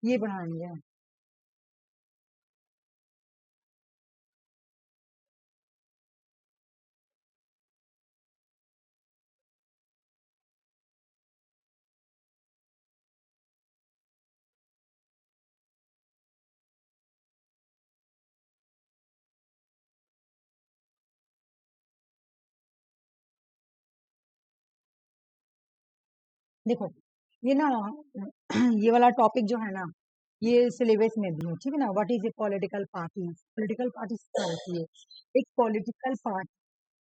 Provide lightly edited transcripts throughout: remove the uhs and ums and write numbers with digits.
ये पढ़ाएंगे। देखो ये ना ये वाला टॉपिक जो है ना, ये सिलेबस में भी है, ठीक है ना। What is a political party? Political party क्या होती है? एक political party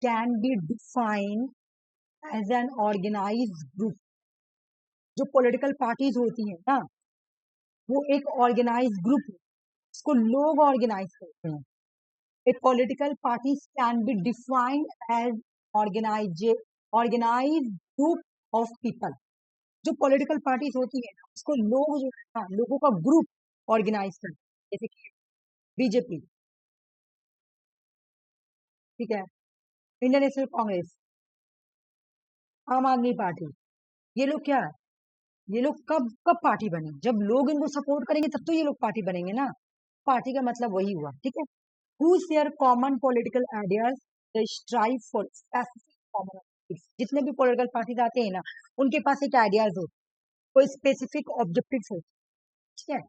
can be defined as an organised group. जो पॉलिटिकल पार्टीज होती है ना, वो एक ऑर्गेनाइज ग्रुप है, इसको लोग ऑर्गेनाइज करते हैं। A political parties can be defined as organize organize group of people. जो पॉलिटिकल पार्टीज होती है ना, उसको लोग जो है ना, लोगों का ग्रुप ऑर्गेनाइज करते हैं। जैसे कि बीजेपी, ठीक है, इंडियन नेशनल कांग्रेस, आम आदमी पार्टी, ये लोग क्या है? ये लोग कब कब पार्टी बने? जब लोग इनको सपोर्ट करेंगे तब तो ये लोग पार्टी बनेंगे ना। पार्टी का मतलब वही हुआ, ठीक है। Who share common political ideas, they strive for specific common objectives. जितने भी पॉलिटिकल पार्टीज आते हैं ना, उनके पास एक आइडियाज होते हैं, कोई स्पेसिफिक ऑब्जेक्टिव्स होते हैं, ठीक है।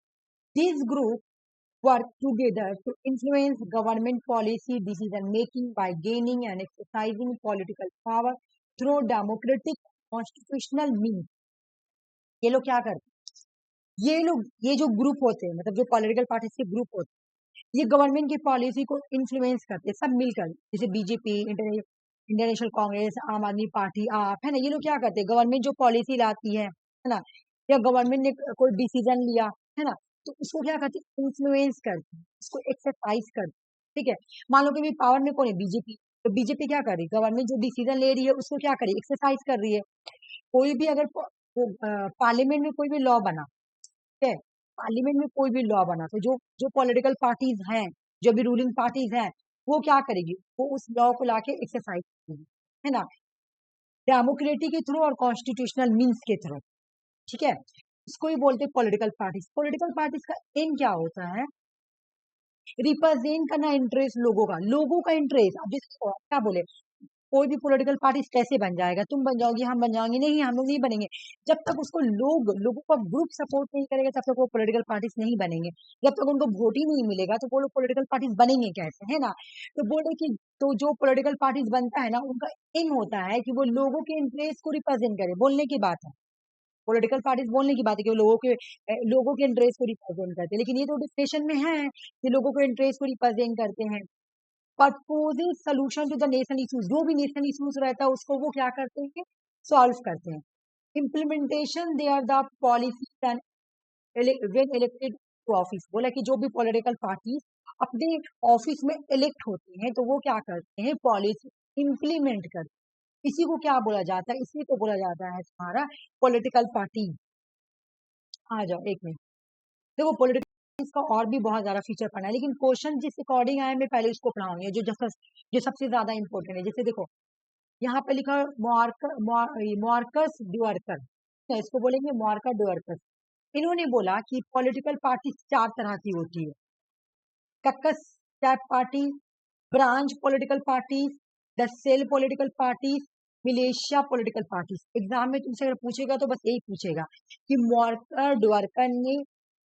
This group work together to influence government policy decision making by gaining and exercising political power through democratic constitutional means। ये लोग क्या करते हैं? ये जो ग्रुप होते हैं, मतलब जो पॉलिटिकल पार्टीज के ग्रुप होते हैं, ये गवर्नमेंट की पॉलिसी को इन्फ्लुएंस करते हैं सब मिलकर। जैसे बीजेपी, इंडियन नेशनल कांग्रेस, आम आदमी पार्टी, आप है ना, ये लोग क्या करते हैं? गवर्नमेंट जो पॉलिसी लाती है ना, या गवर्नमेंट ने कोई डिसीजन लिया है ना, तो उसको क्या करते हैं? इन्फ्लुएंस करते हैं, उसको एक्सरसाइज करते हैं, ठीक है। मान लो कि भी पावर में कौन है? बीजेपी। तो बीजेपी क्या कर रही है? गवर्नमेंट जो डिसीजन ले रही है उसको क्या कर रही है? एक्सरसाइज कर रही है। कोई भी अगर पार्लियामेंट में कोई भी लॉ बना, ठीक है, पार्लियामेंट में कोई भी लॉ बना, तो जो जो पॉलिटिकल पार्टीज हैं, जो भी रूलिंग पार्टीज हैं, वो क्या करेगी? वो उस लॉ को लाके एक्सरसाइज करेगी, है ना, डेमोक्रेसी के थ्रू और कॉन्स्टिट्यूशनल मीन्स के थ्रू, ठीक है। इसको ही बोलते हैं पॉलिटिकल पार्टीज। पॉलिटिकल पार्टीज का एम क्या होता है? रिप्रेजेंट करना इंटरेस्ट लोगों का, लोगों का इंटरेस्ट। अब जिसको क्या बोले, कोई भी पॉलिटिकल पार्टी कैसे बन जाएगा? तुम बन जाओगी, हम बन जाएंगे? नहीं, हम लोग नहीं बनेंगे। जब तक उसको लोगों का ग्रुप सपोर्ट नहीं करेगा, तब तक वो पॉलिटिकल पार्टीज नहीं बनेंगे। जब तक उनको वोट ही नहीं मिलेगा, तो वो लोग पॉलिटिकल पार्टीज बनेंगे कैसे, है ना। तो बोल रहे कि तो जो पॉलिटिकल पार्टीज बनता है ना, उनका एम होता है कि वो लोगों के इंटरेस्ट को रिप्रेजेंट करे। बोलने की बात है, पॉलिटिकल पार्टीज बोलने की बात है कि वो लोगों के इंटरेस्ट को रिप्रेजेंट करते हैं, लेकिन ये तो डिस्कशन में है कि लोगों के इंटरेस्ट को रिप्रेजेंट करते हैं। Proposing solution to the national issues, जो भी नेशनल इश्यूज रहता है उसको वो क्या करते हैं? सॉल्व करते हैं। Implementation they are the policy when elected to office. बोला कि जो भी पॉलिटिकल पार्टी अपने ऑफिस में इलेक्ट होते हैं, तो वो क्या करते हैं? पॉलिसी इम्प्लीमेंट करते हैं। इसी को क्या बोला जाता है? इसी को बोला जाता है तुम्हारा पॉलिटिकल पार्टी। आ जाओ एक मिनट। देखो पॉलिटिकल इसका और भी बहुत ज्यादा फीचर पढ़ना है, लेकिन क्वेश्चन जिस अकॉर्डिंग आए मैं पहले उसको पढ़ाऊंगी, जो सबसे ज्यादा इंपॉर्टेंट है। जैसे देखो यहाँ पे लिखा मॉर्कस ड्यूअर्कर, तो इसको बोलेंगे मॉर्कर ड्यूअर्कर। इन्होंने बोला कि पॉलिटिकल पार्टी चार तरह की होती है: caucus type party, branch political parties, the cell political parties, militia political parties. Exam में तुमसे अगर पूछेगा तो बस यही पूछेगा कि मॉर्कर ड्यूअर्कर ने,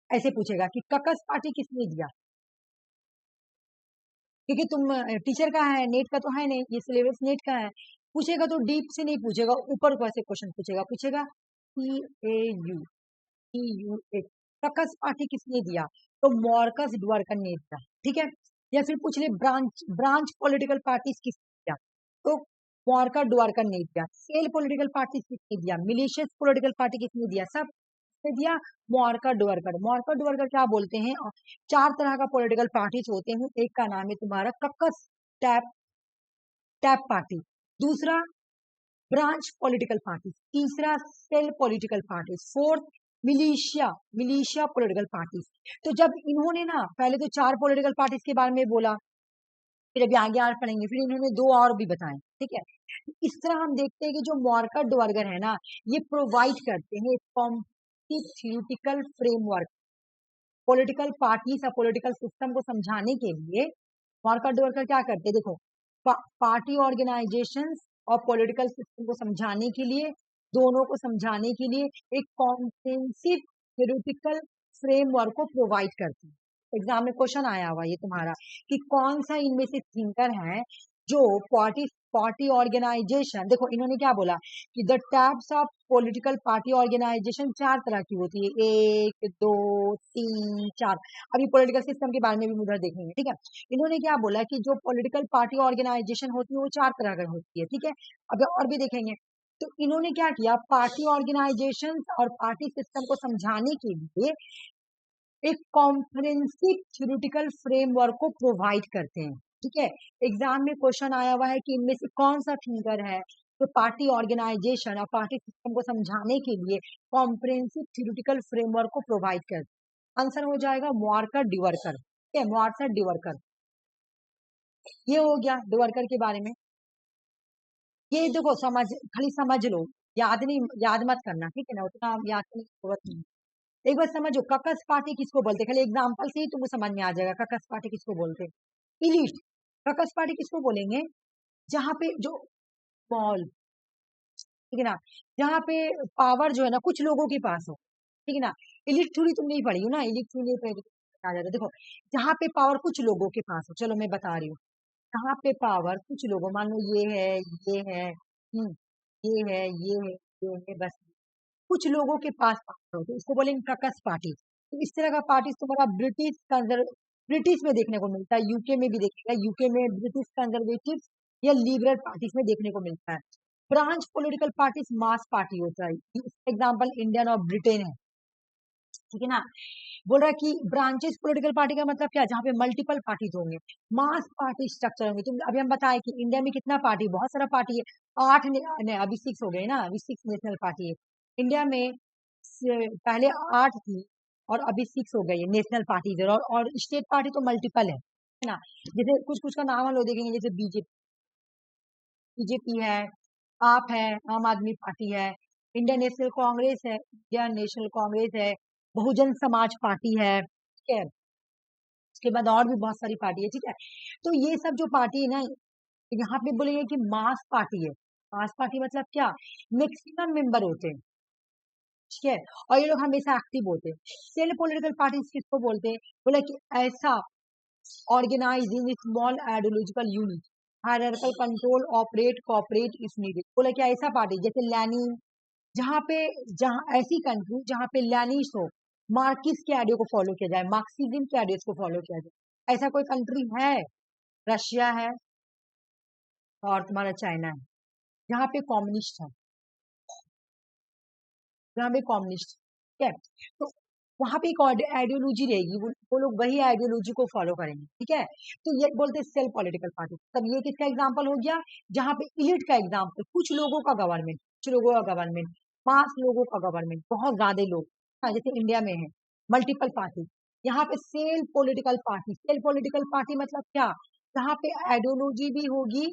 ऐसे पूछेगा कि ककस पार्टी किसने दिया। क्योंकि तुम टीचर का है, नेट का तो है नहीं, ये सिलेबस नेट का है। पूछेगा तो डीप से नहीं पूछेगा, ऊपर को ऐसे क्वेश्चन पूछेगा। पूछेगा C A U T U A, caucus party किसने दिया? तो मॉर्कस ड्वर्कन ने दिया, ठीक है। या फिर पूछ ले ब्रांच ब्रांच पॉलिटिकल पार्टीज किसने दिया? तो मॉर्कर ड्वर्कन ने दिया। सेल पॉलिटिकल पार्टीज किसने दिया? मिलिशियस पॉलिटिकल पार्टी किसने दिया? सब किसने दिया? मॉर्कर ड्वर्कर। मॉर्कर ड्वर्कर क्या बोलते हैं? चार तरह का पॉलिटिकल पार्टीज होते हैं। एक का नाम है तुम्हारा कक्कस टैप टैप पार्टी, दूसरा ब्रांच पॉलिटिकल पार्टी, तीसरा cell political party, fourth militia militia political party. तो जब इन्होंने ना पहले तो चार पॉलिटिकल पार्टीज के बारे में बोला, फिर अभी आगे और पढ़ेंगे, फिर इन्होंने दो और भी बताए, ठीक है। इस तरह हम देखते हैं कि जो मॉर्कर डवर्गर है ना, ये प्रोवाइड करते हैं कॉम्पिटिटिव फ्रेमवर्क, पॉलिटिकल पार्टीज या पॉलिटिकल सिस्टम को समझाने के लिए वॉरकर डोरकर क्या करते हैं, देखो पार्टी ऑर्गेनाइजेशंस और पॉलिटिकल सिस्टम को समझाने के लिए, दोनों को समझाने के लिए एक कॉम्प्रिहेंसिव थ्योरेटिकल फ्रेमवर्क को प्रोवाइड करती है। एग्जाम में क्वेश्चन आया हुआ ये तुम्हारा कि कौन सा इनमें से थिंकर है जो पार्टी ऑर्गेनाइजेशन, देखो इन्होंने क्या बोला कि the types of political party organisation 4 तरह की होती है, 1 2 3 4। अभी पॉलिटिकल सिस्टम के बारे में भी उधर देखेंगे, ठीक है। इन्होंने क्या बोला कि जो पॉलिटिकल पार्टी ऑर्गेनाइजेशन होती है वो 4 तरह की होती है, ठीक है। अब और भी देखेंगे। तो इन्होंने क्या किया, पार्टी ऑर्गेनाइजेशन और पार्टी सिस्टम को समझाने के लिए एक कॉम्प्रिहेंसिव थ्योरेटिकल फ्रेमवर्क को प्रोवाइड करते हैं, ठीक है। एग्जाम में क्वेश्चन आया हुआ है कि इनमें से कौन सा थिंकर है तो पार्टी ऑर्गेनाइजेशन और पार्टी सिस्टम को समझाने के लिए कॉम्प्रिहेंसिव थ्योरेटिकल फ्रेमवर्क को प्रोवाइड करते हैं। आंसर हो जाएगा मॉर्कर डिवर्कर, ठीक है, मॉर्कर डिवर्कर। ये हो गया डिवर्कर के बारे में। ये देखो समझ, खाली समझ लो, याद नहीं, याद मत करना, ठीक है ना, उतना याद करने की जरूरत नहीं। एक बार समझो ककस पार्टी किसको बोलते हैं, खाली एग्जांपल से ही तुमको समझ में आ जाएगा ककस पार्टी किसको बोलते हैं। इलीट, ककस पार्टी किसको बोलेंगे, जहां पे जो स्मॉल, ठीक है ना, जहाँ पे पावर जो है ना कुछ लोगों के पास हो, ठीक है ना। इलीट थ्योरी तुम नहीं पढ़ी हो ना, इलीट थ्योरी पे आ जाता है। देखो जहाँ पे पावर कुछ लोगों के पास हो, चलो मैं बता रही हूँ, जहाँ पे पावर कुछ लोगों, मान लो ये है, ये है, ये है, ये है, ये है, बस कुछ लोगों के पास पावर हो तो इसको बोलेंगे ककस पार्टी। तो इस तरह का पार्टी तुम्हारा ब्रिटिश में देखने को मिलता है, यूके में भी देखेगा, यूके में ब्रिटिश कंजर्वेटिव या लिबरल पार्टीज में देखने को मिलता है। ब्रांच पॉलिटिकल पार्टीज मास पार्टी होता है, एग्जाम्पल इंडियन और ब्रिटेन है, ठीक है ना। बोल रहा है कि ब्रांचेस पॉलिटिकल पार्टी का मतलब क्या है, जहाँ पे मल्टीपल पार्टीज होंगे, मास पार्टी स्ट्रक्चर होंगे। तुम अभी हम बताए कि इंडिया में कितना पार्टी, बहुत सारा पार्टी है, 8 नहीं, अभी 6 हो गए ना, अभी 6 नेशनल पार्टी है इंडिया में। पहले 8 थी और अभी 6 हो गई है नेशनल पार्टीज, और स्टेट पार्टी तो मल्टीपल है ना। जैसे कुछ कुछ का नाम हम लोग देखेंगे, जैसे बीजेपी, बीजेपी है, आप है, आम आदमी पार्टी है, इंडियन नेशनल कांग्रेस है, इंडियन नेशनल कांग्रेस है, बहुजन समाज पार्टी है, ठीक है। उसके बाद और भी बहुत सारी पार्टी है, ठीक है। तो ये सब जो पार्टी है ना, यहाँ पे बोलेंगे कि मास पार्टी है। मास पार्टी मतलब क्या, मैक्सिमम मेंबर होते हैं, ठीक है, और ये लोग हमेशा एक्टिव होते हैं। सेल्फ पॉलिटिकल पार्टी किसको बोलते हैं, बोला कि ऐसा organized in small ideological unit, hierarchical control, operate, cooperate if needed। बोला क्या, ऐसा पार्टी जैसे लैनिन, जहाँ पे, जहाँ ऐसी कंट्री जहाँ पे लैनिस हो, मार्क्सिस्ट के आइडियो को फॉलो किया जाए, मार्क्सिज्म के आइडियोज को फॉलो किया जाए, ऐसा कोई कंट्री है, रशिया है और तुम्हारा चाइना है, जहाँ पे कम्युनिस्ट है, जहाँ पे कम्युनिस्ट, ठीक है। तो वहां पे एक आइडियोलॉजी रहेगी, वो लोग वही आइडियोलॉजी को फॉलो करेंगे, ठीक है। तो ये बोलते हैं सेल्फ पॉलिटिकल पार्टी। तब ये किसका एग्जांपल हो गया, जहाँ पे इलिट का एग्जांपल, कुछ लोगों का गवर्नमेंट, कुछ लोगों का गवर्नमेंट, 5 लोगों का गवर्नमेंट, बहुत ज्यादा लोग, हाँ, जैसे इंडिया में है मल्टीपल पार्टी, यहाँ पे self political party. Self political party मतलब क्या, जहाँ पे आइडियोलॉजी भी होगी,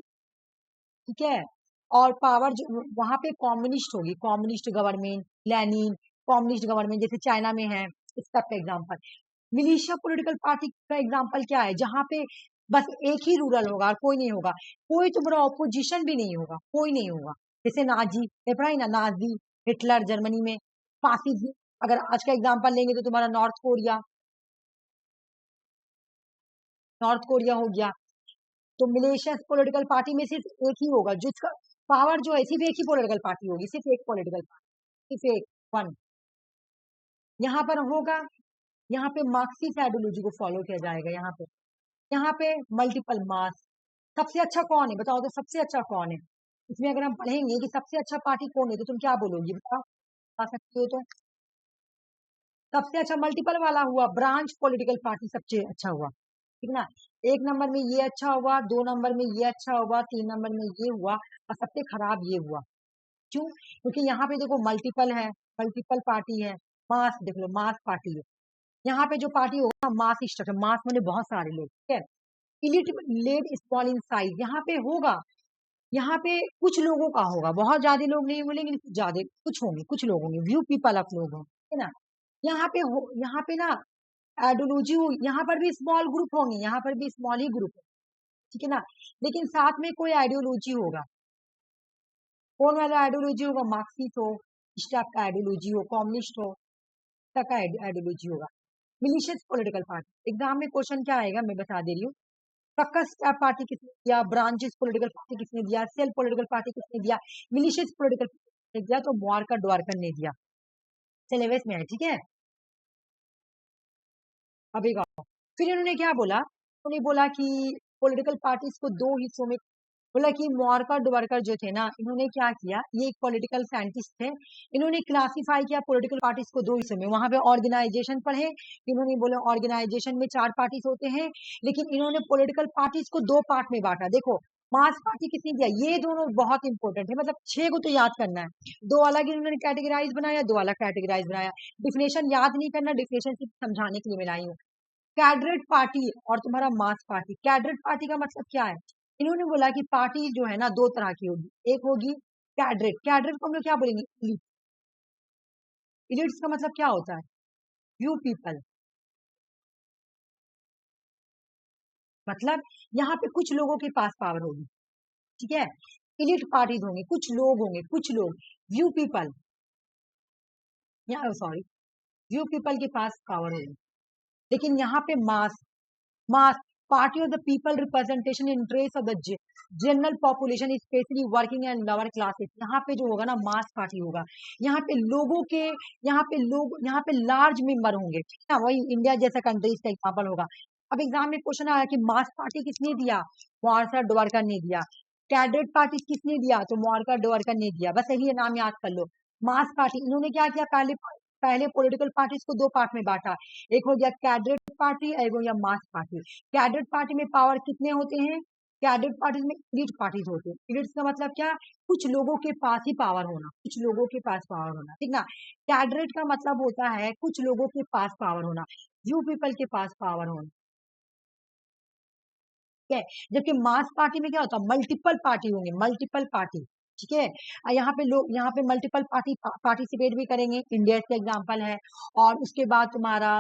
ठीक है, और पावर जो वहां पे कम्युनिस्ट होगी, communist government, Lenin, communist government, जैसे चाइना में है, इस सब का एग्जाम्पल। मिलिशिया पॉलिटिकल पार्टी का एग्जाम्पल क्या है, जहां पे बस एक ही रूरल होगा और कोई नहीं होगा, कोई तुम्हारा ऑपोजिशन भी नहीं होगा, कोई नहीं होगा। जैसे नाजी, ये पढ़ा है ना, नाजी, हिटलर जर्मनी में, फासिज्म। अगर आज का एग्जाम्पल लेंगे तो तुम्हारा नॉर्थ कोरिया, नॉर्थ कोरिया हो गया। तो मिलिशिया पॉलिटिकल पार्टी में सिर्फ एक ही होगा, जिसका पावर जो है, सिर्फ एक ही पॉलिटिकल पार्टी होगी, सिर्फ एक पॉलिटिकल पार्टी, सिर्फ एक, वन यहाँ पर होगा। यहाँ पे मार्क्सिस्ट आइडियोलॉजी को फॉलो किया जाएगा, यहाँ पे मल्टीपल मास। सबसे अच्छा कौन है बताओ, तो सबसे अच्छा कौन है इसमें, अगर हम पढ़ेंगे कि सबसे अच्छा पार्टी कौन है तो तुम क्या बोलोगी, बताओ, बता सकते हो तो। सबसे अच्छा मल्टीपल वाला हुआ, ब्रांच पॉलिटिकल पार्टी सबसे अच्छा हुआ, ठीक ना। 1 नंबर में ये अच्छा हुआ, 2 नंबर में ये अच्छा हुआ, 3 नंबर में ये हुआ, और सबसे खराब ये हुआ। क्यों, क्योंकि यहाँ पे देखो मल्टीपल है, मल्टीपल पार्टी है, मास देख लो, मास पार्टी है। यहाँ पे जो पार्टी होगा मास स्ट्रक्चर, मास मैंने बहुत सारे लोग, ठीक है। Elite lead small in size, यहाँ पे होगा, यहाँ पे कुछ लोगों का होगा, बहुत ज्यादा लोग नहीं होंगे, लेकिन ज्यादा कुछ होंगे, कुछ लोग होंगे, व्यू पीपल ऑफ लोग होंगे, है ना। यहाँ पे ना आइडियोलॉजी हो, यहाँ पर भी स्मॉल ग्रुप होंगे, यहाँ पर भी स्मॉल ही ग्रुप है, ठीक है ना, लेकिन साथ में कोई आइडियोलॉजी होगा। कौन वाला आइडियोलॉजी होगा? मार्क्सिस्ट हो, इस टाइप का आइडियोलॉजी हो, कम्युनिस्ट हो, तक का आइडियोलॉजी होगा। मिलिशियस पॉलिटिकल पार्टी, एग्जाम में क्वेश्चन क्या आएगा मैं बता दे रही हूँ। कक्कस पार्टी किसने दिया, ब्रांचेस पॉलिटिकल पार्टी किसने दिया, सेल पॉलिटिकल पार्टी किसने दिया, मिलिशियस पॉलिटिकल पार्टी ने दिया, तो मुआरकर द्वारकर ने दिया, सिलेबस में है, ठीक है। अब एक और, फिर इन्होंने क्या बोला, उन्होंने बोला कि पॉलिटिकल पार्टीज को दो हिस्सों में, बोला कि मुआरकर द्वारकर जो थे ना, इन्होंने क्या किया, ये एक पॉलिटिकल साइंटिस्ट थे, इन्होंने क्लासिफाई किया पॉलिटिकल पार्टीज को दो हिस्सों में। वहां पे ऑर्गेनाइजेशन पढ़े, इन्होंने बोला ऑर्गेनाइजेशन में 4 पार्टीज होते हैं, लेकिन इन्होंने पॉलिटिकल पार्टीज को 2 पार्ट में बांटा। देखो मास पार्टी किसने दिया, ये दोनों बहुत इंपॉर्टेंट है, मतलब 6 को तो याद करना है। 2 अलग इन्होंने कैटेगराइज बनाया, 2 अलग कैटेगराइज बनाया। डिफिनेशन याद नहीं करना, डिफिनेशन सिर्फ समझाने के लिए मिलाई हूँ। कैडरेट पार्टी और तुम्हारा मास पार्टी। कैडरेट पार्टी का मतलब क्या है, इन्होंने बोला कि पार्टी जो है ना 2 तरह की होगी, एक होगी कैडरेट, कैडरेट को हम लोग क्या बोलेंगे, इलीट। इलीट्स का मतलब क्या होता है, फ्यू पीपल, मतलब यहाँ पे कुछ लोगों के पास पावर होगी, ठीक है। इलीट पार्टीज होंगे, कुछ लोग होंगे, कुछ लोग, व्यू पीपल, या सॉरी, व्यू पीपल के पास पावर होगी। लेकिन यहाँ पे mass party of the people representation interest of the general population specially working and lower classes. यहाँ पे जो होगा ना मास पार्टी होगा, यहाँ पे लोगों के, यहाँ पे लार्ज मेंबर होंगे, ठीक है ना, वही इंडिया जैसा कंट्रीज का एग्जाम्पल होगा। अब एग्जाम में क्वेश्चन आया कि मास पार्टी किसने दिया, मुआरकर डोरकर ने दिया। कैडेट पार्टी किसने दिया, तो मुआरकर डोरकर ने दिया, बस यही नाम याद कर लो। मास पार्टी, इन्होंने क्या किया, पहले पहले पॉलिटिकल पार्टीज को 2 पार्ट में बांटा, एक हो गया कैडेट पार्टी, एक हो गया मास पार्टी। कैडेट पार्टी में पावर कितने होते हैं, कैडेट पार्टीज में इलीट पार्टीज होते हैं। इलीट्स का मतलब क्या, कुछ लोगों के पास ही पावर होना, कुछ लोगों के पास पावर होना, ठीक ना। कैडरेट का मतलब होता है कुछ लोगों के पास पावर होना, फ्यू पीपल के पास पावर होना, ठीक है। जबकि मास पार्टी में क्या होता है, मल्टीपल पार्टी होंगे, मल्टीपल पार्टी, ठीक है। यहाँ पे लोग, यहाँ पे मल्टीपल पार्टी पार्टिसिपेट भी करेंगे, इंडिया का एग्जाम्पल है। और उसके बाद तुम्हारा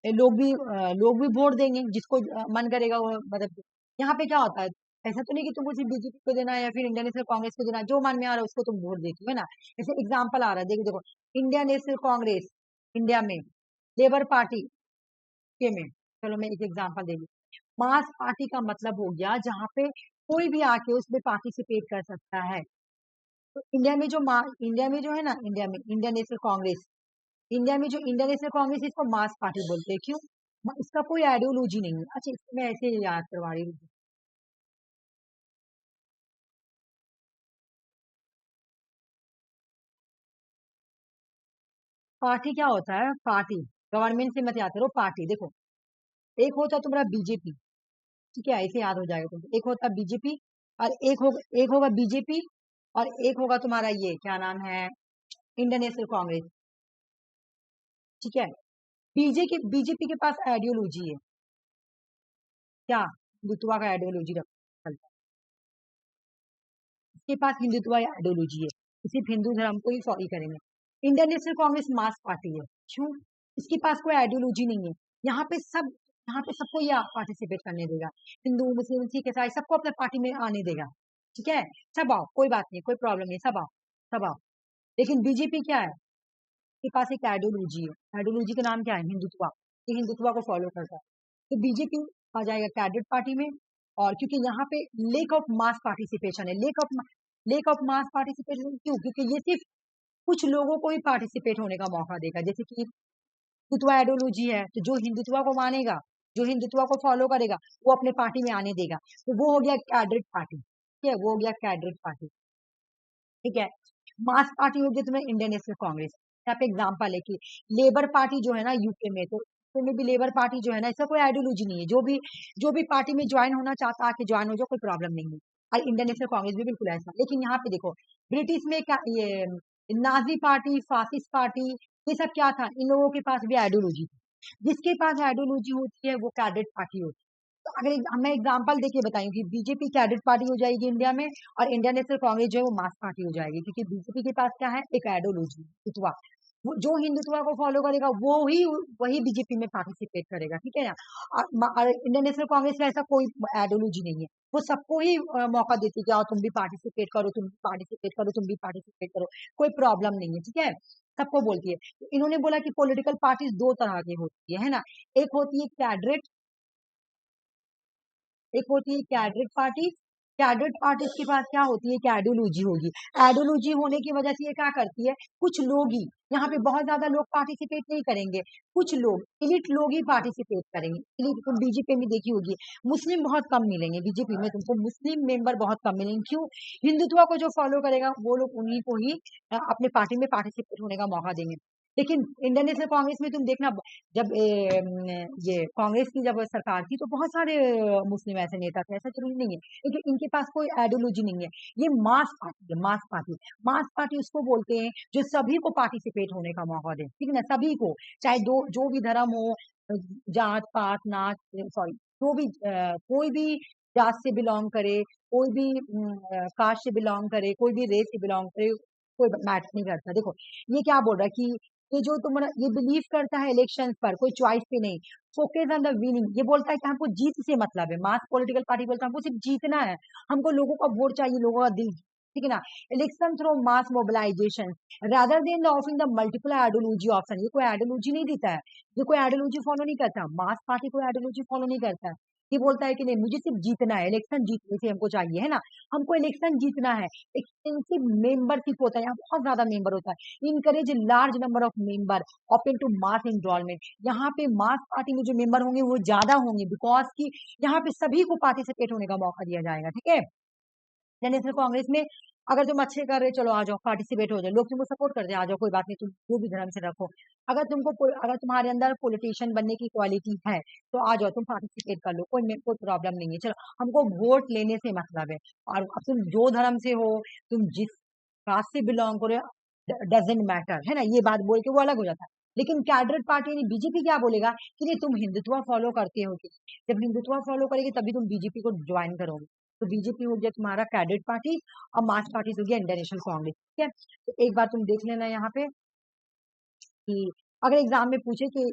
लोग भी वोट देंगे, जिसको मन करेगा वो, मतलब यहाँ पे क्या होता है, ऐसा तो नहीं कि तुमको सिर्फ बीजेपी को देना है या फिर इंडियन नेशनल कांग्रेस को देना है, जो मन में आ रहा है उसको तुम वोट देती हो, है ना। जैसे एग्जाम्पल आ रहा है, देखो देखो, इंडियन नेशनल कांग्रेस इंडिया में, लेबर पार्टी के में, चलो मैं एक एग्जाम्पल दे रही। मास पार्टी का मतलब हो गया जहाँ पे कोई भी आके उसमें पार्टिसिपेट कर सकता है। तो इंडिया में जो है ना, इंडिया में इंडियन नेशनल कांग्रेस, इंडिया में जो इंडियन नेशनल कांग्रेस, इसको मास पार्टी बोलते हैं, क्यों, इसका कोई आइडियोलॉजी नहीं है। अच्छा इसको मैं ऐसे ही याद करवा रही हूँ। पार्टी क्या होता है, पार्टी, गवर्नमेंट से मत याद करो, पार्टी देखो, एक होता है तुम्हारा बीजेपी, ठीक है, ऐसे याद हो जाएगा तुमको, एक होता है बीजेपी, और एक होगा बीजेपी, और एक होगा तुम्हारा ये क्या नाम है, इंडियन नेशनल कांग्रेस, ठीक है। बीजेपी के पास आइडियोलॉजी है क्या, हिंदुत्व का आइडियोलॉजी रखता है, इसके पास हिंदुत्व आइडियोलॉजी है, सिर्फ हिंदू धर्म को ही फॉलो करेंगे। इंडियन नेशनल कांग्रेस मास पार्टी है, क्यों, इसके पास कोई आइडियोलॉजी नहीं है। यहाँ पे सब, यहाँ पे सबको ये पार्टिसिपेट करने देगा, हिंदू मुस्लिम सिख ईसाई सबको अपने पार्टी में आने देगा, ठीक है। सब आओ, कोई बात नहीं, कोई प्रॉब्लम नहीं, सब आओ, सब आओ। लेकिन बीजेपी क्या है, के पास एक आइडियोलॉजी है, आइडियोलॉजी का नाम क्या है, हिंदुत्व, ये हिंदुत्व को फॉलो करता है। तो बीजेपी आ जाएगा कैडेट पार्टी में। और क्योंकि यहाँ पे लेक ऑफ मास पार्टिसिपेशन है, लेक ऑफ मास पार्टिसिपेशन क्यों, क्योंकि ये सिर्फ कुछ लोगों को ही पार्टिसिपेट होने का मौका देगा। जैसे कि हिंदुत्व आइडियोलॉजी है, तो जो हिंदुत्व को मानेगा, जो हिंदुत्व को फॉलो करेगा, वो अपने पार्टी में आने देगा, तो वो हो गया कैडेट पार्टी, ठीक है, वो हो गया कैडेट पार्टी, ठीक है। मास पार्टी होगी तुम्हें इंडियन नेशनल कांग्रेस। यहाँ पे एग्जांपल है कि लेबर पार्टी जो है ना यूके में, तो यूके में भी लेबर पार्टी जो है ना, इसका कोई आइडियोलॉजी नहीं है, जो भी पार्टी में ज्वाइन होना चाहता है आके ज्वाइन हो जाओ, कोई प्रॉब्लम नहीं है। और इंडियन नेशनल कांग्रेस भी बिल्कुल ऐसा। लेकिन यहाँ पे देखो, ब्रिटिश में क्या ये नाजी पार्टी, फासिस्ट पार्टी, ये सब क्या था, इन लोगों के पास भी आइडियोलॉजी थी। जिसके पास आइडियोलॉजी होती है वो कैडेट पार्टी होती है। तो अगर मैं एग्जांपल देके बताऊं कि बीजेपी कैडेट पार्टी हो जाएगी इंडिया में, और इंडियन नेशनल कांग्रेस जो है वो मास पार्टी हो जाएगी, क्योंकि बीजेपी के पास क्या है, एक आइडियोलॉजी, हिंदुत्व। जो हिंदुत्व को फॉलो करेगा वो ही वही बीजेपी में पार्टिसिपेट करेगा, ठीक है ना। इंडियन नेशनल कांग्रेस में ऐसा कोई आइडियोलॉजी नहीं है, वो सबको ही मौका देती है कि आओ तुम भी पार्टिसिपेट करो, तुम पार्टिसिपेट करो, तुम भी पार्टिसिपेट करो, कोई प्रॉब्लम नहीं है, ठीक है, सबको बोलती है। तो इन्होंने बोला कि पॉलिटिकल पार्टीज दो तरह की होती है ना, एक होती है कैडरेट, एक होती है कैडरेट पार्टी। कैडरेट पार्टीज के पास क्या होती है कि आइडियोलॉजी होगी, आइडियोलॉजी होने की वजह से ये क्या करती है, कुछ लोग ही, यहाँ पे बहुत ज्यादा लोग पार्टिसिपेट नहीं करेंगे, कुछ लोग, इलिट लोग ही पार्टिसिपेट करेंगे। इलिट तुम बीजेपी में देखी होगी, मुस्लिम बहुत कम मिलेंगे बीजेपी में, तुमको मुस्लिम मेंबर बहुत कम मिलेंगे, क्यों, हिंदुत्व को जो फॉलो करेगा वो लोग उन्हीं को ही अपने पार्टी में पार्टिसिपेट होने का मौका देंगे। लेकिन इंडियन नेशनल कांग्रेस में तुम देखना, जब ये कांग्रेस की जब सरकार थी तो बहुत सारे मुस्लिम ऐसे नेता थे, ऐसा जरूरी नहीं है, क्योंकि इनके पास कोई आइडियोलॉजी नहीं है। ये मास पार्टी है, मास पार्टी, मास पार्टी उसको बोलते हैं जो सभी को पार्टिसिपेट होने का मौका दे, ठीक है ना, सभी को, चाहे दो जो भी धर्म हो, जात पात नाच, सॉरी, जो भी कोई भी जात से बिलोंग करे, कोई भी कास्ट से बिलोंग करे, कोई भी रेस से बिलोंग करे, कोई मैटर नहीं करता। देखो ये क्या बोल रहा है कि ये जो तुम्हारा ये बिलीव करता है इलेक्शन पर, कोई चॉइस पे नहीं, फोकस ऑन द विनिंग, ये बोलता है कि हमको जीत से मतलब है, मास पॉलिटिकल पार्टी बोलता है हमको सिर्फ जीतना है, हमको लोगों का वोट चाहिए, लोगों का दिल, ठीक है ना। Election through mass mobilisation rather than the offing the multiple ideology option, ये कोई आइडियोलॉजी नहीं देता है, ये कोई आइडियोलॉजी फॉलो नहीं करता, मास पार्टी कोई आइडियोलॉजी फॉलो नहीं करता है। ये बोलता है कि नहीं मुझे सिर्फ जीतना है, इलेक्शन जीतने से हमको चाहिए, है ना, हमको इलेक्शन जीतना है। एक्सटेंसिव मेंबरशिप होता है, यहाँ बहुत ज्यादा मेंबर होता है, encourage large number of member, open to mass enrolment, यहाँ पे मास पार्टी में जो मेंबर होंगे वो ज्यादा होंगे, बिकॉज की यहाँ पे सभी को पार्टिसिपेट होने का मौका दिया जाएगा, ठीक है। नेशनल कांग्रेस में अगर तुम अच्छे कर रहे चलो आ जाओ पार्टिसिपेट हो जाओ, लोग तुमको सपोर्ट करते हैं, आ जाओ कोई बात नहीं, तुम जो भी धर्म से रखो, अगर अगर तुम्हारे अंदर पॉलिटिशियन बनने की क्वालिटी है तो आ जाओ तुम पार्टिसिपेट कर लो, कोई प्रॉब्लम नहीं है, चलो हमको वोट लेने से मतलब है। और अब तुम जो धर्म से हो, तुम जिस कास्ट से बिलोंग करो, डजेंट मैटर, है ना, ये बात बोल के वो अलग हो जाता है। लेकिन कैडरेट पार्टी यानी बीजेपी क्या बोलेगा कि नहीं तुम हिंदुत्व फॉलो करते हो, कि जब हिंदुत्व फॉलो करेगी तभी तुम बीजेपी को ज्वाइन करोगे, तो बीजेपी हो गया तुम्हारा कैडेट पार्टी, और मार्क्स पार्टी हो गया इंडियन नेशनल कांग्रेस, ठीक है। तो एक बार तुम देख लेना यहाँ पे कि अगर एग्जाम में पूछे कि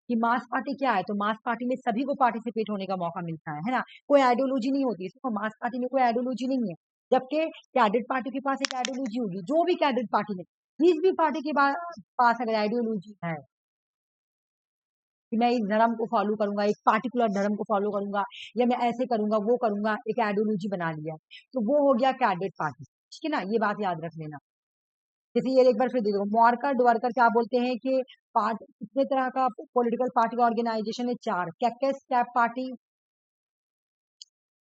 कि मार्क्स पार्टी क्या है, तो मार्क्स पार्टी में सभी को पार्टिसिपेट होने का मौका मिलता है ना, कोई आइडियोलॉजी नहीं होती, तो मार्क्स पार्टी में कोई आइडियोलॉजी नहीं है। जबकि कैडेट पार्टी के पास एक आइडियोलॉजी होगी, जो भी कैडेट पार्टी में, जिस भी पार्टी के पास अगर आइडियोलॉजी है कि मैं इस धर्म को फॉलो करूंगा, एक पार्टिकुलर धर्म को फॉलो करूंगा, या मैं ऐसे करूंगा वो करूंगा, एक आइडियोलॉजी बना लिया, तो वो हो गया कैडेट पार्टी, ठीक है ना, ये बात याद रख लेना। जैसे ये एक बार फिर देखो, मॉर्कर डवर्कर क्या बोलते हैं कि कितने तरह का पॉलिटिकल पार्टी का ऑर्गेनाइजेशन है, चार, caucus step party,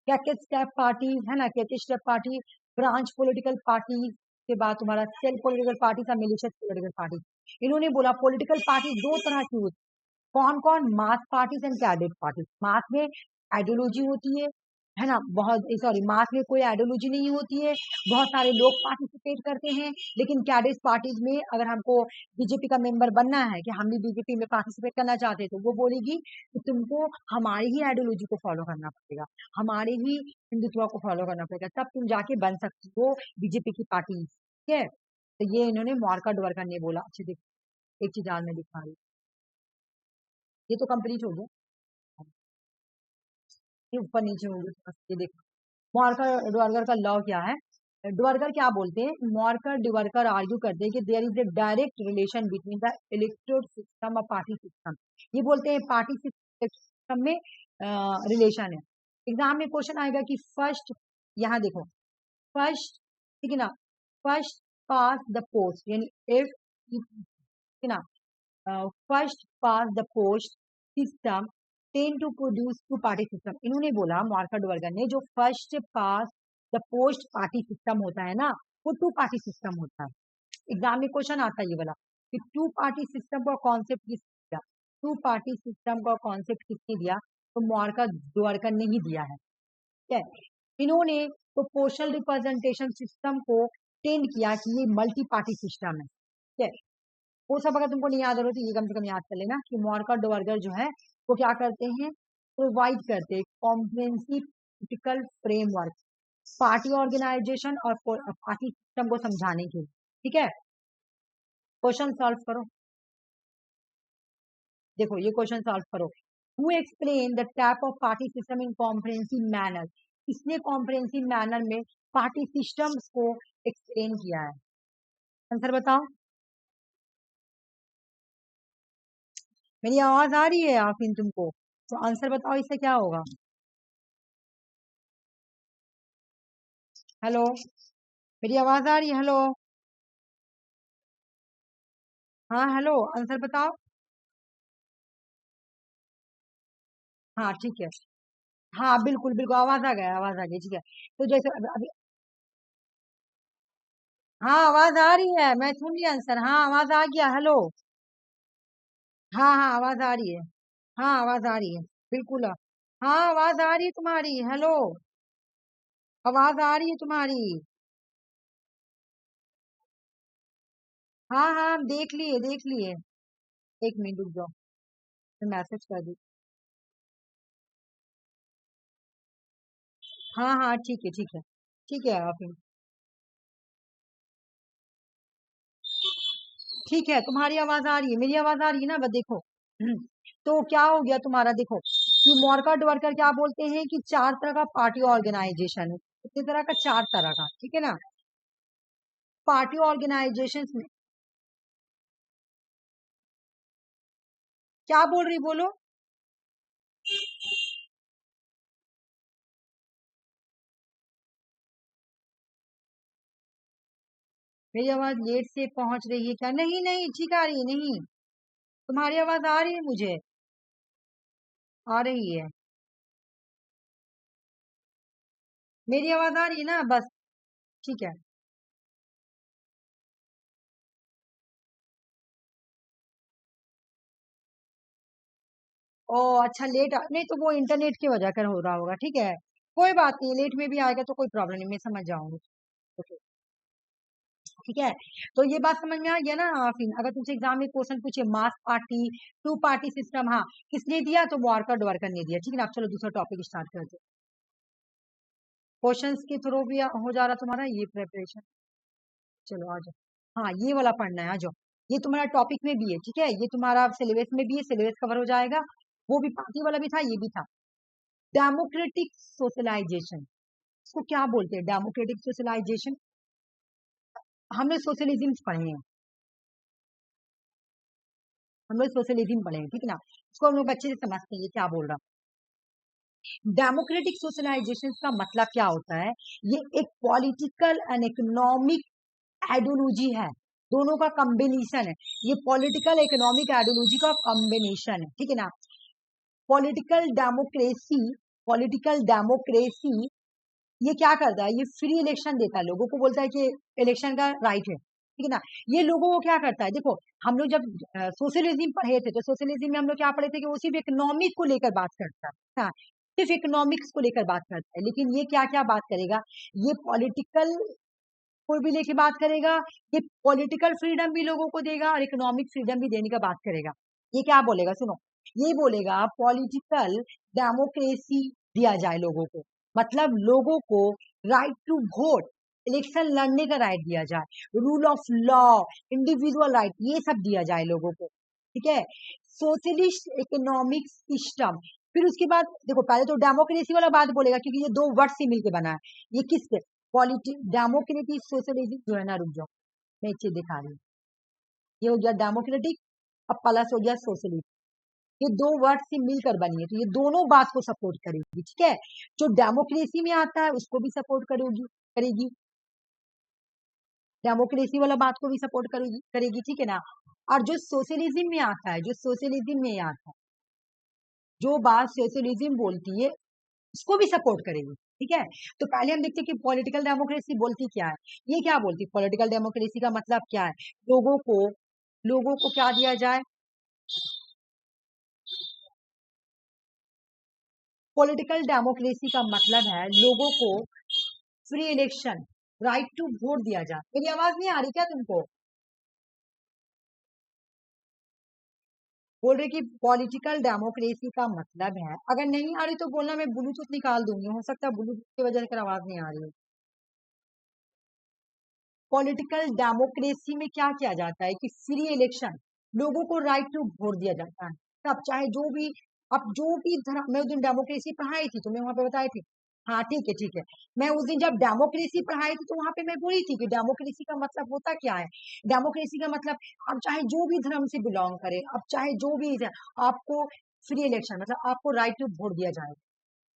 caucus step party है ना, caucus step party, branch political party के बाद तुम्हारा सेल पॉलिटिकल पार्टी था, मिलिशियस पॉलिटिकल पार्टी। इन्होंने बोला पॉलिटिकल पार्टी दो तरह की होती, कौन कौन, मास पार्टीज एंड कैडेट पार्टीज। मास में आइडियोलॉजी होती है ना, बहुत, सॉरी, मास में कोई आइडियोलॉजी नहीं होती है, बहुत सारे लोग पार्टिसिपेट करते हैं, लेकिन कैडेट पार्टीज में अगर हमको बीजेपी का मेंबर बनना है, कि हम भी बीजेपी में पार्टिसिपेट करना चाहते हैं, तो वो बोलेगी कि तुमको हमारी ही आइडियोलॉजी को फॉलो करना पड़ेगा, हमारे ही हिंदुत्व को फॉलो करना पड़ेगा, तब तुम जाके बन सकती हो बीजेपी की पार्टी, ठीक है। तो ये इन्होंने मार्का डवर्कर ने बोला। अच्छा देखो एक चीज आज मैं दिखा रही हूँ, ये तो कंप्लीट हो गया, ये ऊपर नीचे होंगे, ये देखो मॉर्कर डवर्कर का लॉ क्या है। डवर्कर क्या बोलते हैं, मॉर्कर डवर्कर आर्ग्यू करते हैं कि there is a direct relation between the electoral system और पार्टी सिस्टम। ये बोलते हैं पार्टी सिस्टम में रिलेशन है। एग्जाम में क्वेश्चन आएगा कि फर्स्ट, यहाँ देखो फर्स्ट, ठीक है ना, फर्स्ट पास द पोस्ट, यानी इफ, ठीक है ना, first past the post system tend to produce two party system. इन्होंने बोला मार्कर डवर्गर ने, जो first past the post party system होता है ना, वो टू पार्टी सिस्टम होता है। एग्जाम में क्वेश्चन आता है ये वाला कि टू पार्टी सिस्टम का कॉन्सेप्ट किसने दिया, टू पार्टी सिस्टम का कॉन्सेप्ट किसने दिया, तो मार्कर डवर्कर ने ही दिया है, ठीक है। इन्होंने प्रोपोर्शनल रिप्रेजेंटेशन सिस्टम को टेंड किया कि ये मल्टी पार्टी सिस्टम है, ठीक है। वो सब अगर तुमको नहीं याद हो रहा तो ये कम से कम याद कर लेना कि मॉर्कर डवर्गर जो है वो क्या करते हैं, प्रोवाइड करते हैं comprehensive political framework party organisation और पार्टी सिस्टम को समझाने के लिए, ठीक है। क्वेश्चन सॉल्व करो, देखो ये क्वेश्चन सॉल्व करो। Who explain the type of party system in comprehensive manner, किसने कॉम्प्रिहेंसिव मैनर में पार्टी सिस्टम्स को एक्सप्लेन किया है? आंसर बताओ। मेरी आवाज आ रही है आफिन तुमको? तो आंसर बताओ इससे क्या होगा। हेलो, मेरी आवाज आ रही है? हेलो, हाँ हेलो, आंसर बताओ। हाँ ठीक है, हाँ बिल्कुल बिल्कुल, आवाज आ गया, आवाज आ गई, ठीक है। तो जैसे अभी, हाँ आवाज आ रही है, मैं सुन लिया आंसर, हाँ आवाज आ गया, हेलो। हाँ हाँ आवाज आ रही है, हाँ आवाज आ रही है, बिल्कुल। हाँ आवाज आ रही है तुम्हारी, हेलो, आवाज आ रही है तुम्हारी। हाँ हाँ हम देख लिए, देख लिए। एक मिनट रुक जाओ, मैं मैसेज कर दी। हाँ हाँ ठीक है, ठीक है, ठीक है आप, ठीक है, तुम्हारी आवाज आ रही है, मेरी आवाज आ रही है ना, बस देखो। तो क्या हो गया तुम्हारा, देखो कि मॉर्कट वर्कर क्या बोलते हैं कि चार तरह का पार्टी ऑर्गेनाइजेशन है, कितने तरह का, चार तरह का, ठीक है ना। पार्टी ऑर्गेनाइजेशन में क्या बोल रही, बोलो। मेरी आवाज लेट से पहुंच रही है क्या? नहीं नहीं ठीक आ रही है, नहीं, तुम्हारी आवाज आ रही है मुझे, आ रही है, मेरी आवाज आ रही है ना, बस, ठीक है। ओ अच्छा, लेट नहीं तो वो इंटरनेट की वजह कर हो रहा होगा, ठीक है, कोई बात नहीं, लेट में भी आएगा तो कोई प्रॉब्लम नहीं, मैं समझ जाऊंगी। ओके, ठीक है। तो ये बात समझ में आ गया ना आफीन? अगर तुमसे एग्जाम में क्वेश्चन पूछे मास पार्टी, टू पार्टी सिस्टम, हाँ किसने दिया, तो वॉरकर डॉरकर ने दिया, ठीक है ना। अब चलो दूसरा टॉपिक स्टार्ट करते हैं। क्वेश्चंस के थ्रू भी हो जा रहा तुम्हारा ये प्रिपरेशन। चलो आ जाओ, हाँ ये वाला पढ़ना है, आ जाओ। ये तुम्हारा टॉपिक में भी है, ठीक है, ये तुम्हारा सिलेबस में भी है, सिलेबस कवर हो जाएगा। वो भी पार्टी वाला भी था, ये भी था। डेमोक्रेटिक सोशलाइजेशन, इसको क्या बोलते हैं, डेमोक्रेटिक सोशलाइजेशन? हमने सोशलिज्म पढ़े हैं, हम लोग सोशलिज्म पढ़े हैं, ठीक है ना। इसको हम लोग अच्छे से समझते हैं ये क्या बोल रहा। डेमोक्रेटिक सोशलाइजेशन का मतलब क्या होता है? ये एक पॉलिटिकल एंड इकोनॉमिक आइडियोलॉजी है, दोनों का कॉम्बिनेशन है। ये पॉलिटिकल इकोनॉमिक आइडियोलॉजी का कॉम्बिनेशन है, ठीक है ना। पॉलिटिकल डेमोक्रेसी, पॉलिटिकल डेमोक्रेसी ये क्या करता है, ये फ्री इलेक्शन देता है, लोगों को बोलता है कि इलेक्शन का राइट है, ठीक है ना। ये लोगों को क्या करता है, देखो हम लोग जब सोशलिज्म पढ़े थे, तो सोशलिज्म में हम लोग क्या पढ़े थे कि वो सिर्फ इकोनॉमिक को लेकर बात करता है, हाँ सिर्फ इकोनॉमिक्स को लेकर बात करता है। लेकिन ये क्या क्या बात करेगा, ये पॉलिटिकल को भी लेके बात करेगा, ये पॉलिटिकल फ्रीडम भी लोगों को देगा और इकोनॉमिक फ्रीडम भी देने का बात करेगा। ये क्या बोलेगा, सुनो, ये बोलेगा पॉलिटिकल डेमोक्रेसी दिया जाए लोगों को, मतलब लोगों को राइट टू वोट, इलेक्शन लड़ने का राइट दिया जाए, rule of law, individual right, ये सब दिया जाए लोगों को, ठीक है। सोशलिस्ट इकोनॉमिक सिस्टम, फिर उसके बाद देखो पहले तो डेमोक्रेसी वाला बात बोलेगा, क्योंकि ये दो वर्ड से मिलकर बना है। ये किसके, पॉलिटिक डेमोक्रेटिक सोशलिज्म जो है ना, रुक जाओ मैं एक चीज दिखा रही हूँ। ये हो गया डेमोक्रेटिक, अब प्लस हो गया सोशलिज्म, ये दो वर्ड से मिलकर बनी है, तो ये दोनों बात को सपोर्ट करेगी, ठीक है। जो डेमोक्रेसी में आता है उसको भी सपोर्ट करेगी, करेगी, डेमोक्रेसी वाला बात को भी सपोर्ट करेगी, करेगी, ठीक है ना। और जो सोशलिज्म में आता है, जो सोशलिज्म में आता है, जो बात सोशलिज्म बोलती है उसको भी सपोर्ट करेगी, ठीक है। तो पहले हम देखते हैं कि पॉलिटिकल डेमोक्रेसी बोलती क्या है। ये क्या बोलती है, पॉलिटिकल डेमोक्रेसी का मतलब क्या है, लोगों को, लोगों को क्या दिया जाए, पॉलिटिकल डेमोक्रेसी का मतलब है लोगों को free election, right to vote दिया जाए। मेरी आवाज नहीं आ रही क्या तुमको? बोल रहे कि पॉलिटिकल डेमोक्रेसी का मतलब है, अगर नहीं आ रही तो बोलना, मैं ब्लूटूथ निकाल दूंगी, हो सकता है ब्लूटूथ की वजह से आवाज नहीं आ रही है। पॉलिटिकल डेमोक्रेसी में क्या किया जाता है कि फ्री इलेक्शन, लोगों को राइट टू वोट दिया जाता है। अब चाहे जो भी, अब जो भी धर्म, मैं उस दिन डेमोक्रेसी पढ़ाई थी तो मैं वहां पे बताई थी। हाँ ठीक है ठीक है। मैं उस दिन जब डेमोक्रेसी पढ़ाई थी तो वहां पे मैं बोली थी कि डेमोक्रेसी का मतलब होता क्या है। डेमोक्रेसी का मतलब, अब चाहे जो भी धर्म से बिलोंग करे, अब चाहे जो भी है, आपको फ्री इलेक्शन मतलब आपको राइट टू वोट दिया जाए,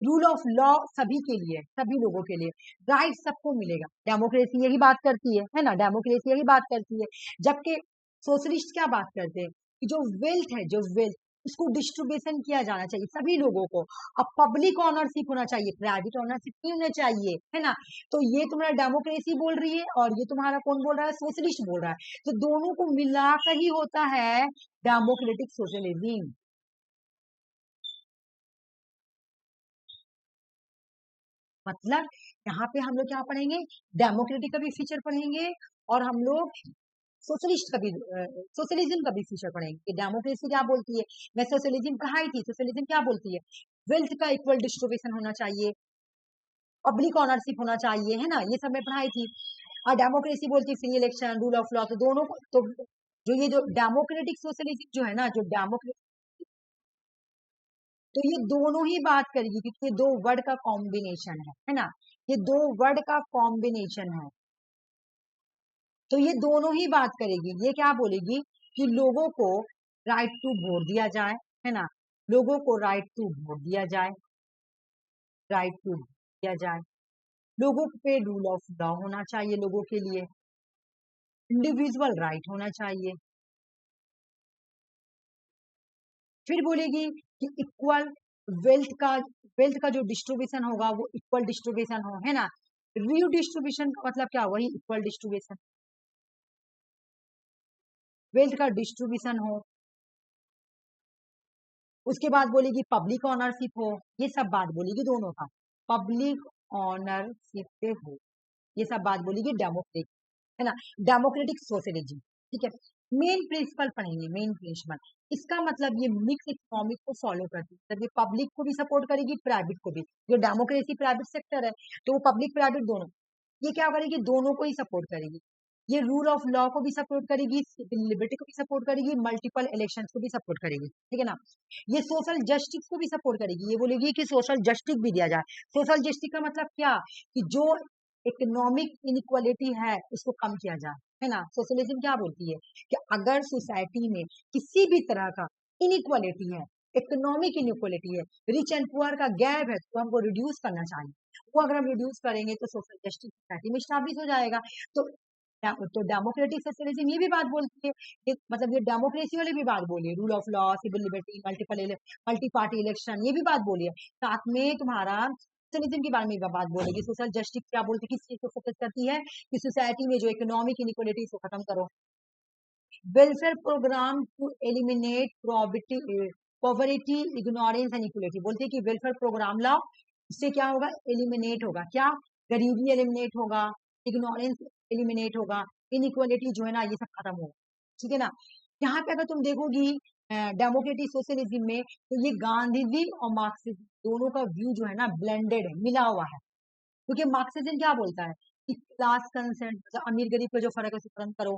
रूल ऑफ लॉ सभी के लिए, सभी लोगों के लिए, राइट सबको मिलेगा। डेमोक्रेसी यही बात करती है ना, डेमोक्रेसी यही बात करती है। जबकि सोशलिस्ट क्या बात करते हैं कि जो वेल्थ है, जो वेल्थ, उसको डिस्ट्रीब्यूशन किया जाना चाहिए सभी लोगों को। अब पब्लिक ऑनरशिप होना चाहिए, प्राइवेट ऑनरशिप नहीं होना चाहिए, है ना। तो ये तुम्हारा डेमोक्रेसी बोल रही है और ये तुम्हारा कौन बोल रहा है, सोशलिस्ट बोल रहा है। तो दोनों को मिलाकर ही होता है डेमोक्रेटिक सोशलिज्म। मतलब यहाँ पे हम लोग क्या पढ़ेंगे, डेमोक्रेटिक का भी फीचर पढ़ेंगे और हम लोग सोशलिस्ट का भी, सोशलिज्म का भी फीचर पढ़ेंगे कि डेमोक्रेसी क्या बोलती है। मैं सोशलिज्म पढ़ाई थी, सोशलिज्म क्या बोलती है, वेल्थ का इक्वल डिस्ट्रीब्यूशन होना चाहिए, पब्लिक ऑनरशिप होना चाहिए, है ना, ये सब मैं पढ़ाई थी। और डेमोक्रेसी बोलती है free election, rule of law. तो दोनों को तो, जो ये जो डेमोक्रेटिक सोशलिज्म जो है ना, जो डेमोक्रेट, तो ये दोनों ही बात करेगी क्योंकि ये दो वर्ड का कॉम्बिनेशन है ना, ये दो वर्ड का कॉम्बिनेशन है। तो ये दोनों ही बात करेगी। ये क्या बोलेगी कि लोगों को राइट टू वोट दिया जाए, है ना, लोगों को राइट टू वोट दिया जाए, राइट टू दिया जाए, लोगों पे रूल ऑफ लॉ होना चाहिए, लोगों के लिए इंडिविजुअल राइट होना चाहिए। फिर बोलेगी कि इक्वल वेल्थ का, वेल्थ का जो डिस्ट्रीब्यूशन होगा वो इक्वल डिस्ट्रीब्यूशन हो, है ना। रीडिस्ट्रीब्यूशन का मतलब क्या, वही इक्वल डिस्ट्रीब्यूशन, वेल्थ का डिस्ट्रीब्यूशन हो। उसके बाद बोलेगी पब्लिक ऑनरशिप हो, ये सब बात बोलेगी दोनों का, पब्लिक ऑनरशिप पे हो, ये सब बात बोलेगी डेमोक्रेटिक, है ना, डेमोक्रेटिक सोशलिज्म। ठीक है, मेन प्रिंसिपल पढ़ेंगे, मेन प्रिंसिपल। इसका मतलब ये मिक्स इकोनॉमिक को फॉलो करती है, मतलब ये पब्लिक को भी सपोर्ट करेगी, प्राइवेट को भी। जो डेमोक्रेसी प्राइवेट सेक्टर है तो वो पब्लिक प्राइवेट दोनों, ये क्या करेगी, दोनों को ही सपोर्ट करेगी। ये रूल ऑफ लॉ को भी सपोर्ट करेगी, सिविल लिबर्टी को भी सपोर्ट करेगी, मल्टीपल इलेक्शंस को भी सपोर्ट करेगी, ठीक है ना। ये सोशल जस्टिस को भी सपोर्ट करेगी, ये बोलेगी कि सोशल जस्टिस भी दिया जाए। सोशल जस्टिस का मतलब क्या, कि जो इकोनॉमिक इनइक्वालिटी है उसको कम किया जाए, है ना। सोशलिज्म क्या बोलती है कि अगर सोसाइटी में किसी भी तरह का इनइक्वालिटी है, इकोनॉमिक इनइक्वालिटी है, रिच एंड पुअर का गैप है, तो हमको रिड्यूस करना चाहिए। वो अगर हम रिड्यूस करेंगे तो सोशल जस्टिस सोसाइटी में स्टैब्लिश हो जाएगा। तो तो डेमोक्रेटिक सोशलिज्म ये भी बात बोलती है कि मतलब ये डेमोक्रेसी वाली भी बात बोली है, rule of law, civil liberty, multi party election, ये भी बात बोली है। साथ में तुम्हारा सोशलिज्म के बारे में भी बात बोलेगी। सोशल जस्टिस क्या बोलती है, किस चीज को फोकस करती है, कि सोसाइटी में जो इकोनॉमिक इनइक्वालिटी को खत्म करो। Welfare programme to eliminate poverty, ignorance and equality, बोलते हैं कि वेलफेयर प्रोग्राम लाओ, इससे क्या होगा, एलिमिनेट होगा क्या, गरीबी एलिमिनेट होगा, इग्नोरेंस एलिमिनेट होगा, इनइक्वालिटी जो है ना ये सब खत्म होगा, ठीक है ना। यहाँ पे अगर तुम देखोगी डेमोक्रेटिक सोशलिज्म में, तो ये गांधीजी और मार्क्सिज्म दोनों का व्यू जो है ना ब्लेंडेड है, मिला हुआ है। क्योंकि मार्क्सिज्म क्या बोलता है कि क्लास कंसेंट, मतलब अमीर गरीब का जो फर्क है उसे खत्म करो,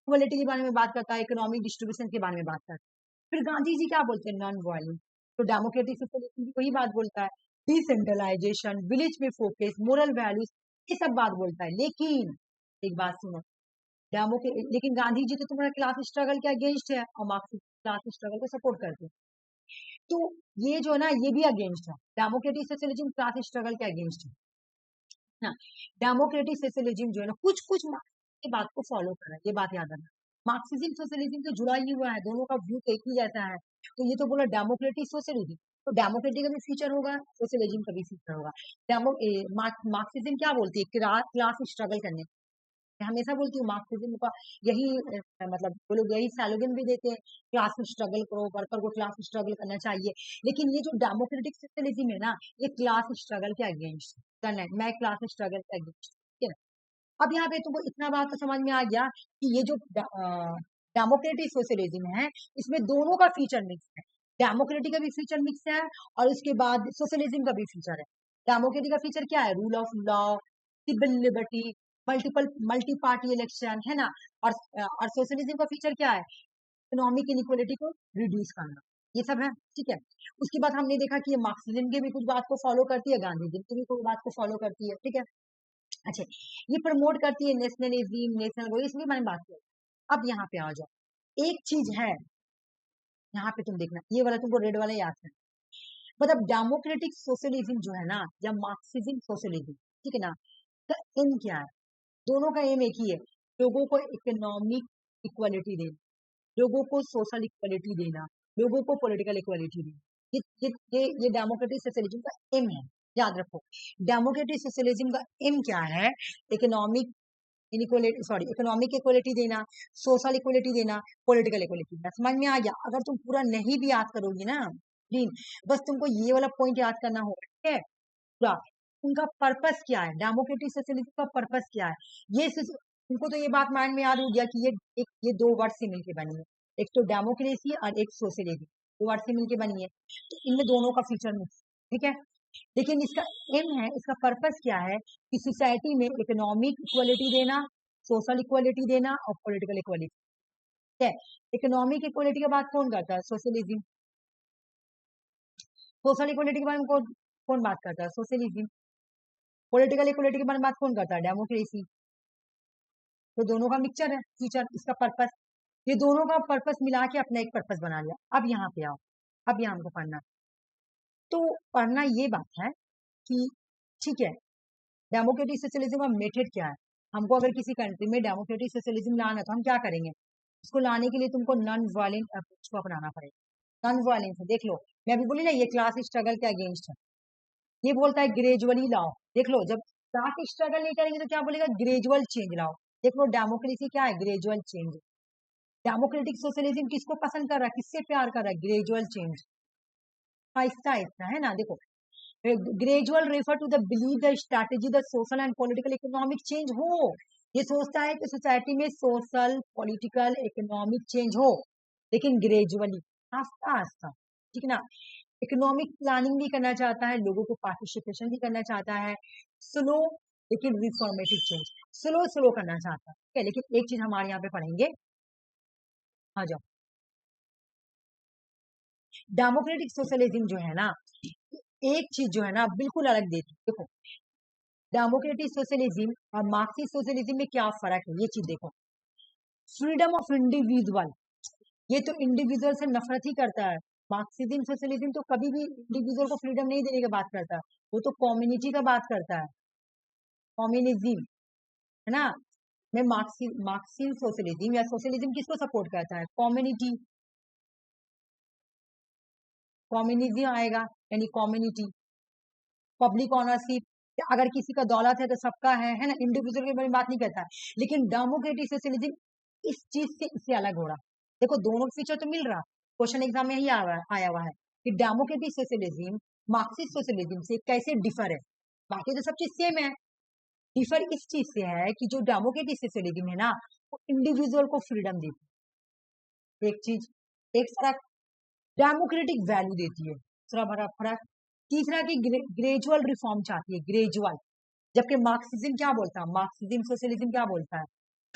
इक्वलिटी के बारे में बात करता है, इकोनॉमिक डिस्ट्रीब्यूशन के बारे में बात करता है। फिर गांधी जी क्या बोलते हैं, नॉन वायलेंस। तो डेमोक्रेटिक सोशलिज्म भी वही बात बोलता है, डिसेंट्रलाइजेशन, विलेज में फोकस, मोरल वैल्यूज, ये सब बात बोलता है। लेकिन एक बात सुनो, लेकिन गांधी जी तो तुम्हारा क्लास स्ट्रगल के अगेंस्ट है और मार्क्सिस्ट क्लास स्ट्रगल को सपोर्ट करते हैं। तो ये जो है ना ये भी अगेंस्ट है, डेमोक्रेटिक सोशलिज्म क्लास स्ट्रगल के अगेंस्ट है ना। डेमोक्रेटिक सोशलिज्म जो है ना कुछ कुछ की बात को फॉलो कर रहा है, ये बात याद रखना। मार्क्सिज्म सोशलिज्म तो जुड़ा ही हुआ है, दोनों का व्यू एक ही जैसा है। तो ये तो बोला डेमोक्रेटिक सोशलिज्म, तो डेमोक्रेटिक का भी फीचर होगा, सोशलिज्म का भी फीचर होगा। मार्क्सिज्म क्या बोलती है, क्लास स्ट्रगल करने, मैं हमेशा बोलती हूँ मार्क्सिज्म का यही मतलब वो लोग यही सैलोगन भी देते हैं, क्लास स्ट्रगल करो, वर्कर को क्लास स्ट्रगल करना चाहिए। लेकिन ये जो डेमोक्रेटिक सोशलिज्म है ना, ये क्लास स्ट्रगल के अगेंस्ट करना है, मैं क्लास स्ट्रगल के अगेंस्ट, ठीक है ना। अब यहाँ पे तुमको इतना बात तो समझ में आ गया कि ये जो डेमोक्रेटिक सोशलिज्म है, इसमें दोनों का फीचर मिक्स है, डेमोक्रेटिक का भी फीचर मिक्स है और उसके बाद सोशलिज्म का भी फीचर है। डेमोक्रेटिक का फीचर क्या है, rule of law, civil liberty, multi party election, है ना। और सोशलिज्म का फीचर क्या है? इकोनॉमिक इनइक्वालिटी को रिड्यूस करना, ये सब है, ठीक है। उसके बाद हमने देखा कि ये मार्क्सिज्म के भी कुछ बात को फॉलो करती है, गांधीजी की भी कुछ बात को फॉलो करती है, ठीक है। अच्छा, ये प्रमोट करती है नेशनलिज्म, नेशनल वो, इसलिए मैंने बात की। अब यहाँ पे आ जाओ, एक चीज है यहाँ पे, तुम देखना ये वाला तुमको रेड वाला याद है, मतलब डेमोक्रेटिक सोशलिज्म जो है ना, या मार्क्सिज्म सोशलिज्म, ठीक है ना, का एम क्या है? दोनों का एम एक ही है, लोगों को इकोनॉमिक इक्वालिटी देना, लोगों को सोशल इक्वालिटी देना, लोगों को पॉलिटिकल इक्वालिटी देना। ये डेमोक्रेटिक सोशलिज्म का एम है, याद रखो। डेमोक्रेटिक सोशलिज्म का एम क्या है? Economic inequality, sorry, economic equality देना, सोशल इक्वालिटी देना, पॉलिटिकल इक्वालिटी देना। समझ में आ गया? अगर तुम पूरा नहीं भी याद करोगी ना, बस तुमको ये वाला पॉइंट याद करना होगा, ठीक है। पूरा उनका पर्पस क्या है, डेमोक्रेटिक सोशलिज्म का पर्पस क्या है, ये तुमको तो ये बात माइंड में याद हो गया कि ये दो वर्ड से मिलके बनी है, एक तो डेमोक्रेसी और एक सोशलिज्म, दो वर्ड से मिलके बनी है, तो इनमें दोनों का फीचर मिक्स, ठीक है। लेकिन इसका एम है, इसका पर्पस क्या है कि सोसाइटी में इकोनॉमिक इक्वालिटी देना, सोशल इक्वालिटी देना और पॉलिटिकल इक्वालिटी, ठीक है। इकोनॉमिक इक्वालिटी की बात कौन करता है? सोशलिज्म। सोशल इक्वालिटी के बारे में कौन बात करता है? सोशलिज्म। पॉलिटिकल इक्वालिटी के बारे में बात कौन करता है? डेमोक्रेसी। तो दोनों का मिक्सचर है फीचर, इसका पर्पस, ये दोनों का पर्पस मिला के अपना एक पर्पस बना लिया। अब यहाँ पे आओ, अब यहाँ हमको पढ़ना, तो पढ़ना ये बात है कि ठीक है, डेमोक्रेटिक सोशलिज्म का मेथड क्या है। हमको अगर किसी कंट्री में डेमोक्रेटिक सोशलिज्म लाना है तो हम क्या करेंगे? इसको लाने के लिए तुमको नॉन वायलेंट अप्रोच को अपनाना पड़ेगा। नॉन वायलेंस है, देख लो, मैं अभी बोली ना ये क्लास स्ट्रगल के अगेंस्ट है, ये बोलता है ग्रेजुअली लाओ। देख लो, जब क्लास स्ट्रगल नहीं करेंगे तो क्या बोलेगा? ग्रेजुअल चेंज लाओ। देख लो, डेमोक्रेसी क्या है? Gradual change. डेमोक्रेटिक सोशलिज्म किसको पसंद कर रहा है, किससे प्यार कर रहा है? ग्रेजुअल चेंज, आहिस्ता आहिस्ता, है ना। देखो, gradual refer to the believe the strategy the social and political economic change हो। ये सोचता है कि सोसाइटी में सोशल पॉलिटिकल इकोनॉमिक चेंज हो, लेकिन ग्रेजुअली, आस्ता आस्ता, ठीक है ना। इकोनॉमिक प्लानिंग भी करना चाहता है, लोगों को पार्टिसिपेशन भी करना चाहता है, स्लो लेकिन रिफॉर्मेटिव चेंज, स्लो स्लो करना चाहता है, ठीक है। लेकिन एक चीज हमारे यहाँ पे पढ़ेंगे, आ जाओ, डेमोक्रेटिक सोशलिज्म जो है ना, एक चीज जो है ना बिल्कुल अलग देती है। देखो, डेमोक्रेटिक सोशलिज्म और मार्क्सिस्ट सोशलिज्म में क्या फर्क है, ये चीज देखो। फ्रीडम ऑफ इंडिविजुअल, ये तो इंडिविजुअल से नफरत ही करता है। मार्क्सिज्म सोशलिज्म तो कभी भी इंडिविजुअल को फ्रीडम नहीं देने की बात करता है, वो तो कम्युनिटी का बात करता है, कम्युनिज्म, है ना। मैं मार्क्सिज्म सोशलिज्म या सोशलिज्म किसको सपोर्ट करता है? कम्युनिटी, कम्युनिज्म आएगा, यानी कम्युनिटी, पब्लिक ऑनरशिप, अगर किसी का दौलत है तो सबका है ना, इंडिविजुअल के बारे में बात नहीं करता है। लेकिन डेमोक्रेटिक सोशलिज्म इस चीज से इससे अलग हो रहा। देखो, दोनों फीचर तो मिल रहा, क्वेश्चन एग्जाम में यही आया हुआ है कि डेमोक्रेटिक सोशलिज्म मार्क्सिस्ट सोशलिज्म से कैसे डिफर है। बाकी तो सब चीज सेम है, डिफर इस चीज से है कि जो डेमोक्रेटिक सोशलिज्म है ना, वो इंडिविजुअल को फ्रीडम देती है, एक चीज, एक फर्क। डेमोक्रेटिक वैल्यू देती है, दूसरा बड़ा फर्क। तीसरा की ग्रेजुअल रिफॉर्म चाहती है, ग्रेजुअल, जबकि मार्क्सिज्म क्या बोलता है? मार्क्सिज्म सोशलिज्म क्या बोलता है?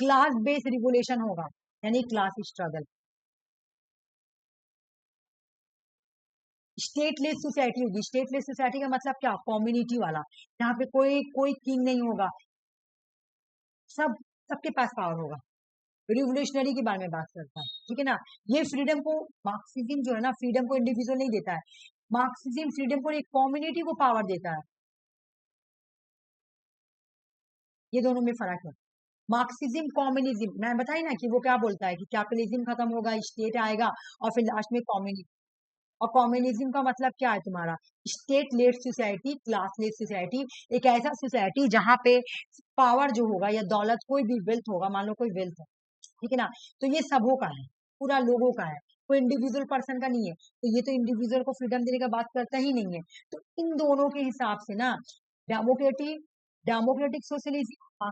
क्लास बेस्ड रिवोल्यूशन होगा, यानी क्लास स्ट्रगल। स्टेटलेस सोसाइटी होगी, स्टेटलेस सोसाइटी का मतलब क्या? कम्युनिटी वाला, यहाँ पे कोई कोई किंग नहीं होगा, सब सबके पास पावर होगा। रिवोल्यूशनरी के बारे में बात करता है, ठीक है ना। ये फ्रीडम को, मार्क्सिज्म जो है ना, फ्रीडम को इंडिविजुअल नहीं देता है, मार्क्सिज्म फ्रीडम को एक कम्युनिटी को पावर देता है। ये दोनों में फर्क है। मार्क्सिज्म कम्युनिज्म, मैं बताई ना कि वो क्या बोलता है कि कैपिटलिज्म खत्म होगा, स्टेट आएगा और फिर लास्ट में कम्युनिटी। और कम्युनिज्म का मतलब क्या है तुम्हारा? State led society, class led society, एक ऐसा सोसाइटी जहां पे पावर जो होगा या दौलत, कोई भी वेल्थ होगा, मान लो कोई वेल्थ है, ठीक है ना, तो ये सबों का है, पूरा लोगों का है, कोई इंडिविजुअल पर्सन का नहीं है। तो ये तो इंडिविजुअल को फ्रीडम देने का बात करता ही नहीं है। तो इन दोनों के हिसाब से ना, डेमोक्रेटिक डेमोक्रेटिक सोशलिज्म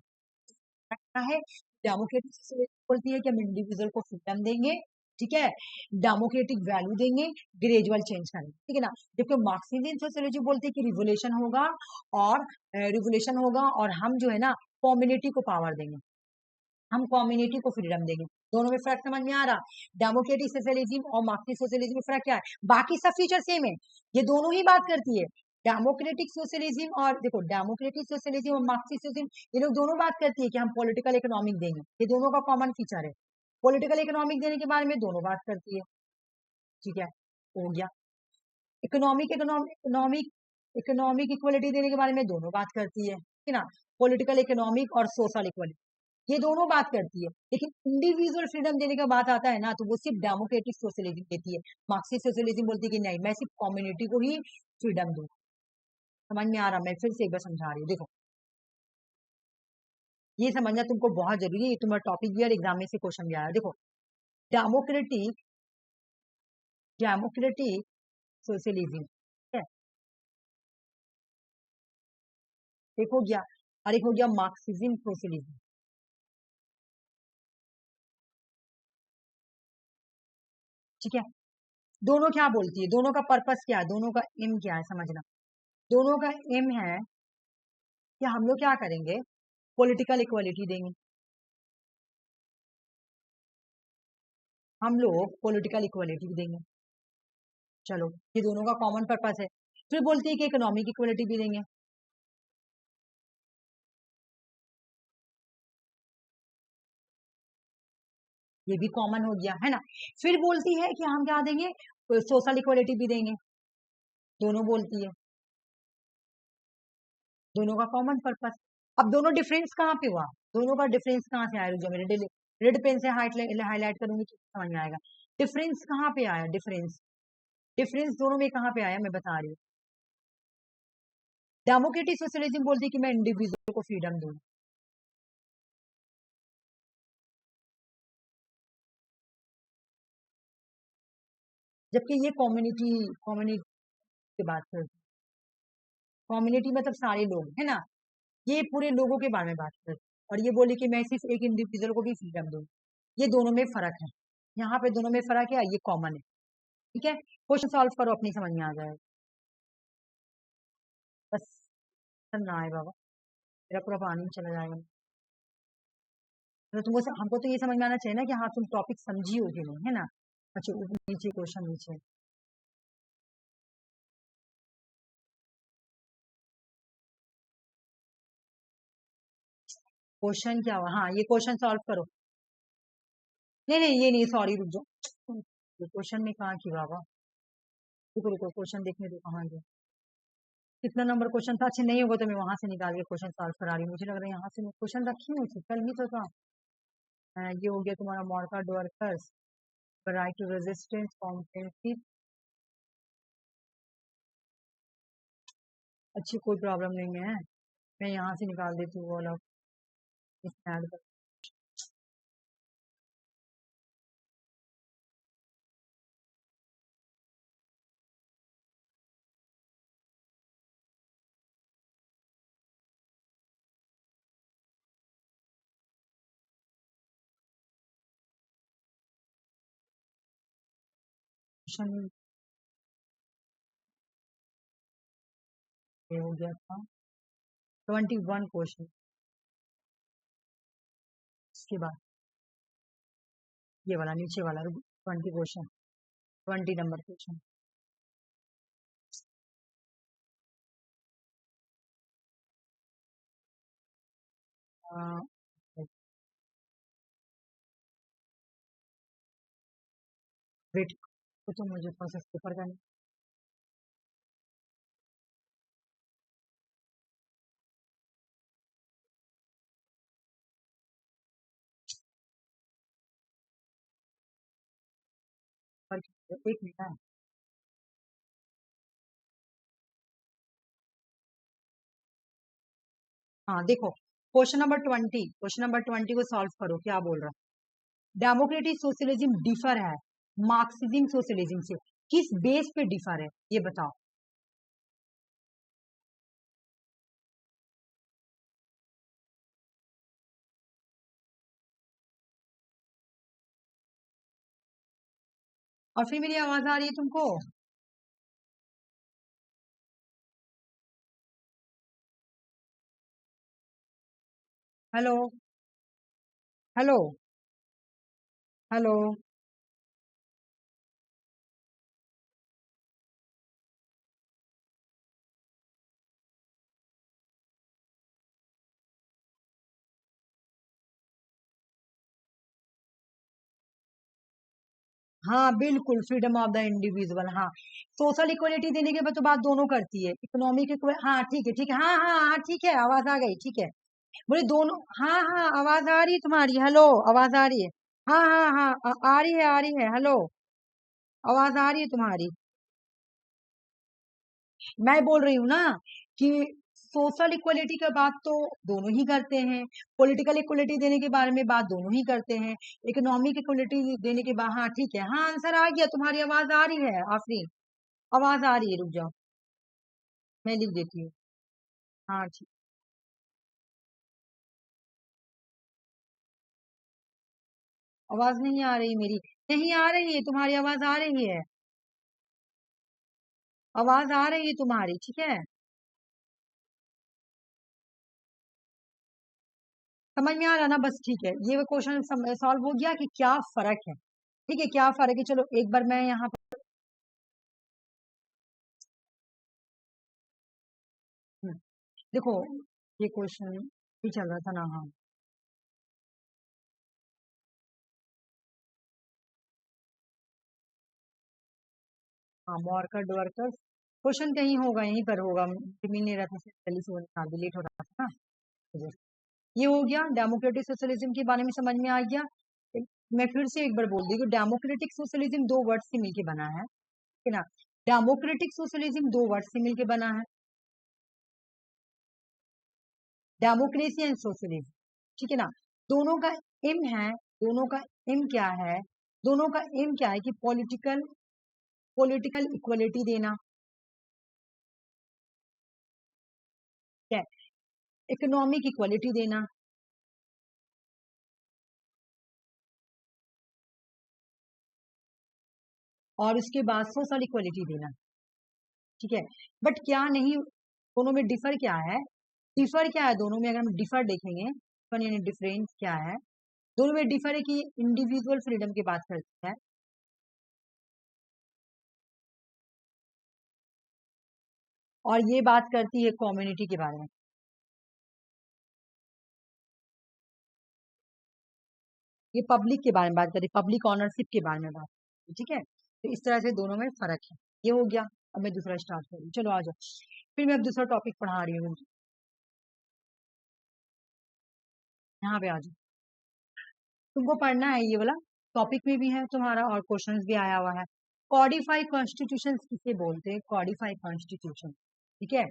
है, डेमोक्रेटिक सोशलिज्म बोलती है कि हम इंडिविजुअल को फ्रीडम देंगे, ठीक है, डेमोक्रेटिक वैल्यू देंगे, ग्रेजुअल चेंज करेंगे, ठीक है ना। जबकि मार्क्सियन सोशियोलॉजी बोलते हैं कि रिवोल्यूशन होगा, और रिवोल्यूशन होगा और हम जो है ना कम्युनिटी को पावर देंगे, हम कम्युनिटी को फ्रीडम देंगे। दोनों में फर्क समझ में आ रहा? डेमोक्रेटिक सोशलिज्म और मार्क्सिस्ट सोशलिज्म में फर्क क्या है? बाकी सब फीचर सेम है, ये दोनों ही बात करती है। डेमोक्रेटिक सोशलिज्म और देखो, डेमोक्रेटिक सोशलिज्म और मार्क्सिस्ट सोशलिज्म ये लोग दोनों बात करती है कि हम पॉलिटिकल इकोनॉमिक देंगे, ये दोनों का कॉमन फीचर है। पॉलिटिकल इकोनॉमिक देने के बारे में दोनों बात करती है, ठीक है, हो गया। इकोनॉमिक इकोनॉमिक इकोनॉमिक इक्वलिटी देने के बारे में दोनों बात करती है, ठीक है ना। पॉलिटिकल इकोनॉमिक और सोशल इक्वलिटी ये दोनों बात करती है, लेकिन इंडिविजुअल फ्रीडम देने का बात आता है ना, तो वो सिर्फ डेमोक्रेटिक सोशलिज्म देती है। मार्क्सिस्ट सोशलिज्म बोलती है कि नहीं, मैं सिर्फ कम्युनिटी को ही फ्रीडम दूँ। समझ में आ रहा? मैं फिर से एक बार समझा रही हूँ, देखो ये समझना तुमको बहुत जरूरी है, तुम्हारा टॉपिक भी और एग्जाम में से क्वेश्चन भी आया। देखो, डेमोक्रेटिक डेमोक्रेटिक सोशलिज्म, ठीक है, एक हो गया, और एक हो गया मार्क्सिज्म सोशलिज्म, ठीक है। दोनों क्या बोलती है, दोनों का पर्पस क्या है, दोनों का एम क्या है, समझना। दोनों का एम है कि हम लोग क्या करेंगे, पॉलिटिकल इक्वलिटी देंगे, हम लोग पॉलिटिकल इक्वलिटी देंगे, चलो ये दोनों का कॉमन पर्पस है। फिर बोलती है कि इकोनॉमिक इक्वलिटी भी देंगे, ये भी कॉमन हो गया है ना। फिर बोलती है कि हम क्या देंगे, सोशल इक्वलिटी भी देंगे, दोनों बोलती है, दोनों का कॉमन पर्पस। अब दोनों डिफरेंस कहाँ पे हुआ, दोनों का डिफरेंस कहाँ से आया, रुक जाओ मेरे रेड पेन से हाईलाइट करूंगी तो समझ में आएगा। डिफरेंस कहाँ पे आया, डिफरेंस डिफरेंस दोनों में कहाँ पे आया, मैं बता रही हूँ। डेमोक्रेटिक सोशलिज्म बोलती है कि मैं इंडिविजुअल को फ्रीडम दूं, जबकि ये कम्युनिटी कम्युनिटी की बात करती है। कम्युनिटी मतलब सारे लोग है ना, ये पूरे लोगों के बारे में बात करती है, और ये बोली कि मैं सिर्फ एक इंडिविजुअल को भी फ्रीडम दूं। ये दोनों में फर्क है, यहाँ पे दोनों में फर्क है, ये कॉमन है, ठीक है। क्वेश्चन सॉल्व करो, अपनी समझ में आ जाएगा। बस ना आए बाबा, मेरा पूरा पानी चला जाएगा। तो तुमको हमको तो ये समझ में आना चाहिए ना कि हाँ तुम टॉपिक समझी हो कि नहीं, है ना। अच्छा, ऊपर नीचे क्वेश्चन नीचे, क्वेश्चन क्या हुआ, हाँ ये क्वेश्चन सॉल्व करो। नहीं नहीं, ये नहीं, सॉरी रुक जाओ, ये क्वेश्चन में कहाँ की बाबा, रुको रुको, क्वेश्चन देखने दो कहाँ गया, कितना नंबर क्वेश्चन था। अच्छा नहीं होगा तो मैं वहां से निकाल के क्वेश्चन सॉल्व करा रही हूँ, मुझे लग रहा है यहाँ से मैं क्वेश्चन रखी हूँ, कल ही तो था। ये हो गया तुम्हारा मॉर्का डोरकस, राइट टू रेजिस्टेंस कॉम्पिटेंसी। अच्छी, कोई प्रॉब्लम नहीं है, मैं यहाँ से निकाल देती हूँ वो वाला, इसमें ऐड कर। क्वेश्चन ये हो गया था 21 क्वेश्चन, इसके बाद ये वाला नीचे वाला 20 क्वेश्चन, 20 नंबर क्वेश्चन। वेट, तो मुझे प्रोसेस पेपर का एक मिनट है। हाँ देखो, क्वेश्चन नंबर 20 को सॉल्व करो, क्या बोल रहा है। डेमोक्रेटिक सोशलिज्म डिफर है मार्क्सिज्म सोशलिज्म से, किस बेस पे डिफर है ये बताओ। और फिर मेरी आवाज आ रही है तुमको? Hello, hello, hello. हाँ बिल्कुल, फ्रीडम ऑफ द इंडिविजुअल, हाँ। सोशल इक्वलिटी देने के बाद तो बात दोनों करती है, इकोनॉमिक हाँ ठीक है, ठीक है, हाँ हाँ हाँ ठीक है, आवाज आ गई, ठीक है। बोले दोनों, हाँ हाँ आवाज आ रही है तुम्हारी, हेलो, आवाज आ रही है। हाँ हाँ हाँ आ रही है, आ रही है, हेलो, आवाज आ रही है तुम्हारी। मैं बोल रही हूँ ना कि सोशल इक्वलिटी का बात तो दोनों ही करते हैं, पॉलिटिकल इक्वलिटी देने के बारे में बात दोनों ही करते हैं, इकोनॉमिक इक्वलिटी देने के बाद, हाँ ठीक है, हाँ आंसर आ गया, तुम्हारी आवाज आ रही है आफरीन, आवाज आ रही है, रुक जाओ, मैं लिख देती हूँ। हाँ ठीक। आवाज नहीं आ रही मेरी? नहीं आ रही है, तुम्हारी आवाज आ रही है, आवाज आ रही है तुम्हारी, ठीक है। समझ में आ रहा ना, बस ठीक है, ये क्वेश्चन सॉल्व हो गया कि क्या फर्क है, ठीक है, क्या फर्क है। चलो एक बार मैं यहाँ पर देखो, ये क्वेश्चन भी चल रहा था ना, हाँ। हाँ मॉर्कर वर्कर्स, क्वेश्चन कहीं होगा, यहीं पर होगा, जमीन नहीं रहता, जल्दी से डिलीट हो रहा था ना। ये हो गया, डेमोक्रेटिक सोशलिज्म के बारे में समझ में आ गया। मैं फिर से एक बार बोल दी कि डेमोक्रेटिक सोशलिज्म दो वर्ड से मिलके बना है, ठीक है ना। डेमोक्रेटिक सोशलिज्म दो वर्ड से मिलके बना है, डेमोक्रेसी एंड सोशलिज्म, ठीक है ना। दोनों का एम है, दोनों का एम क्या है, दोनों का एम क्या है कि पॉलिटिकल पॉलिटिकल इक्वलिटी देना, ठीक है, इकोनॉमिक इक्वलिटी देना, और उसके बाद सोशल इक्वलिटी देना, ठीक है। बट क्या नहीं, दोनों में डिफर क्या है, डिफर क्या है दोनों में, अगर हम डिफर देखेंगे तो यानी डिफरेंस क्या है, दोनों में डिफर है कि इंडिविजुअल फ्रीडम की बात करता है, और ये बात करती है कम्युनिटी के बारे में, ये पब्लिक के बारे में बात करी, पब्लिक ऑनरशिप के बारे में बात करी, ठीक है। तो इस तरह से दोनों में फर्क है, ये हो गया। अब मैं दूसरा स्टार्ट करूँ, चलो आ जाओ, फिर मैं अब दूसरा टॉपिक पढ़ा रही हूँ, यहाँ पे आ जाओ। तुमको पढ़ना है ये वाला, टॉपिक में भी है तुम्हारा और क्वेश्चंस भी आया हुआ है। कॉडिफाई कॉन्स्टिट्यूशन किसे बोलते हैं, कॉडिफाई कॉन्स्टिट्यूशन, ठीक है।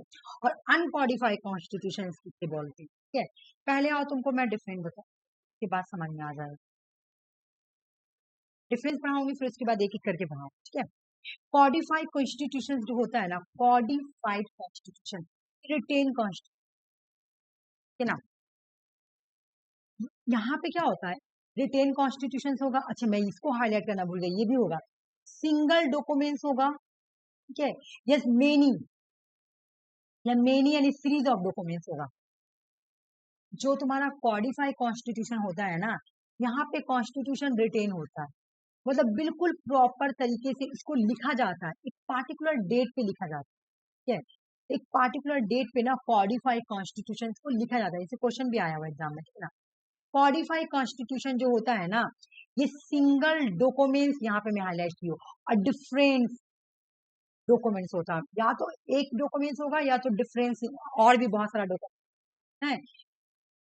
और अनकॉडिफाई कॉन्स्टिट्यूशन किसे बोलते हैं, ठीक है। पहले आओ तुमको मैं डिफरेंस बता, उसके बाद समझ में आ जाएगा, डिफरेंस पढ़ाऊंगी फिर उसके बाद एक एक करके पढ़ाऊंगी, ठीक है। कॉडिफाइड कॉन्स्टिट्यूशन जो होता है ना, कॉडिफाइड कॉन्स्टिट्यूशन, रिटेन कॉन्स्टिट्यूशन, है ना। यहाँ पे क्या होता है, रिटेन कॉन्स्टिट्यूशन होगा, अच्छा मैं इसको हाईलाइट करना भूल गई, ये भी होगा, सिंगल डॉक्यूमेंट्स होगा, ठीक है, यस मेनी, या मेनी यानी सीरीज ऑफ डॉक्यूमेंट्स होगा। जो तुम्हारा कॉडिफाई कॉन्स्टिट्यूशन होता है ना, यहाँ पे कॉन्स्टिट्यूशन रिटेन होता है, मतलब बिल्कुल प्रॉपर तरीके से इसको लिखा जाता है, एक पार्टिकुलर डेट पे लिखा जाता है, ठीक है। एक पार्टिकुलर डेट पे ना कॉडिफाई कॉन्स्टिट्यूशन को लिखा जाता है, इसे क्वेश्चन भी आया हुआ एग्जाम में, ठीक है ना। कॉडिफाई कॉन्स्टिट्यूशन जो होता है ना, ये सिंगल डॉक्यूमेंट्स, यहाँ पे मैं हाईलाइट की हूँ, और डिफरेंस डॉक्यूमेंट्स होता है, या तो एक डॉक्यूमेंट्स होगा या तो डिफरेंस, और भी बहुत सारा डॉक्यूमेंट है,